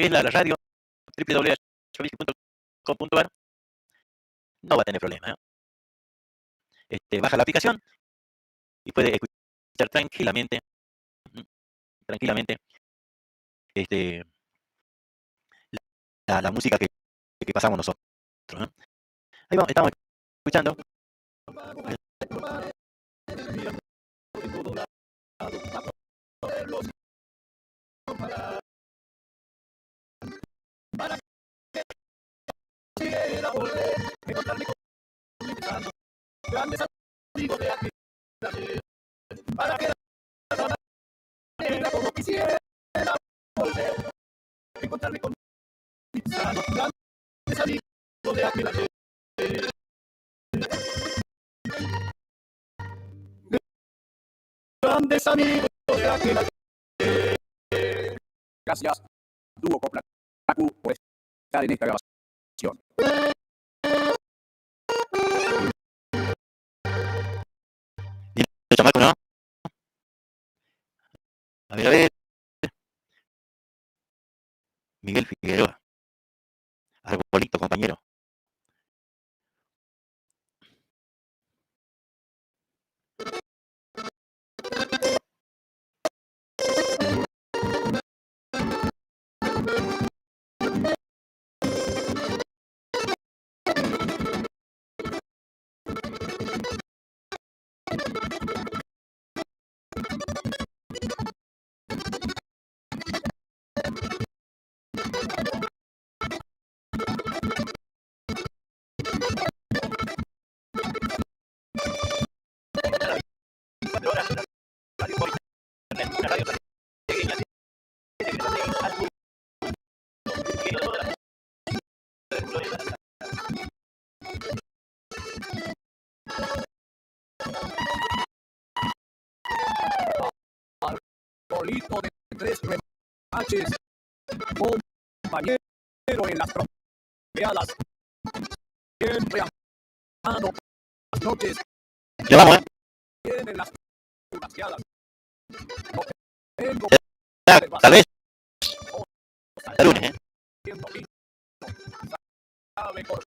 que es la radio, www.yovisi.com.ar, no va a tener problema. Baja la aplicación y puede escuchar tranquilamente la música que pasamos nosotros, ¿no? Ahí vamos, estamos escuchando. Grandes amigos de aquí, para que como quisiera volver, encontrarme con mis sanos, grandes amigos de aquí, grandes amigos de aquí. Gracias, Dúo Copla, por estar en esta grabación. Chamaco, ¿no? A ver. Miguel Figueroa. Arbolito, compañero. Arbolito de tres remaches, compañero en las tropeadas, siempre amado las noches. Ya vamos, Tienen las demasiadas. No tengo tal vez. Hasta lunes, sabe por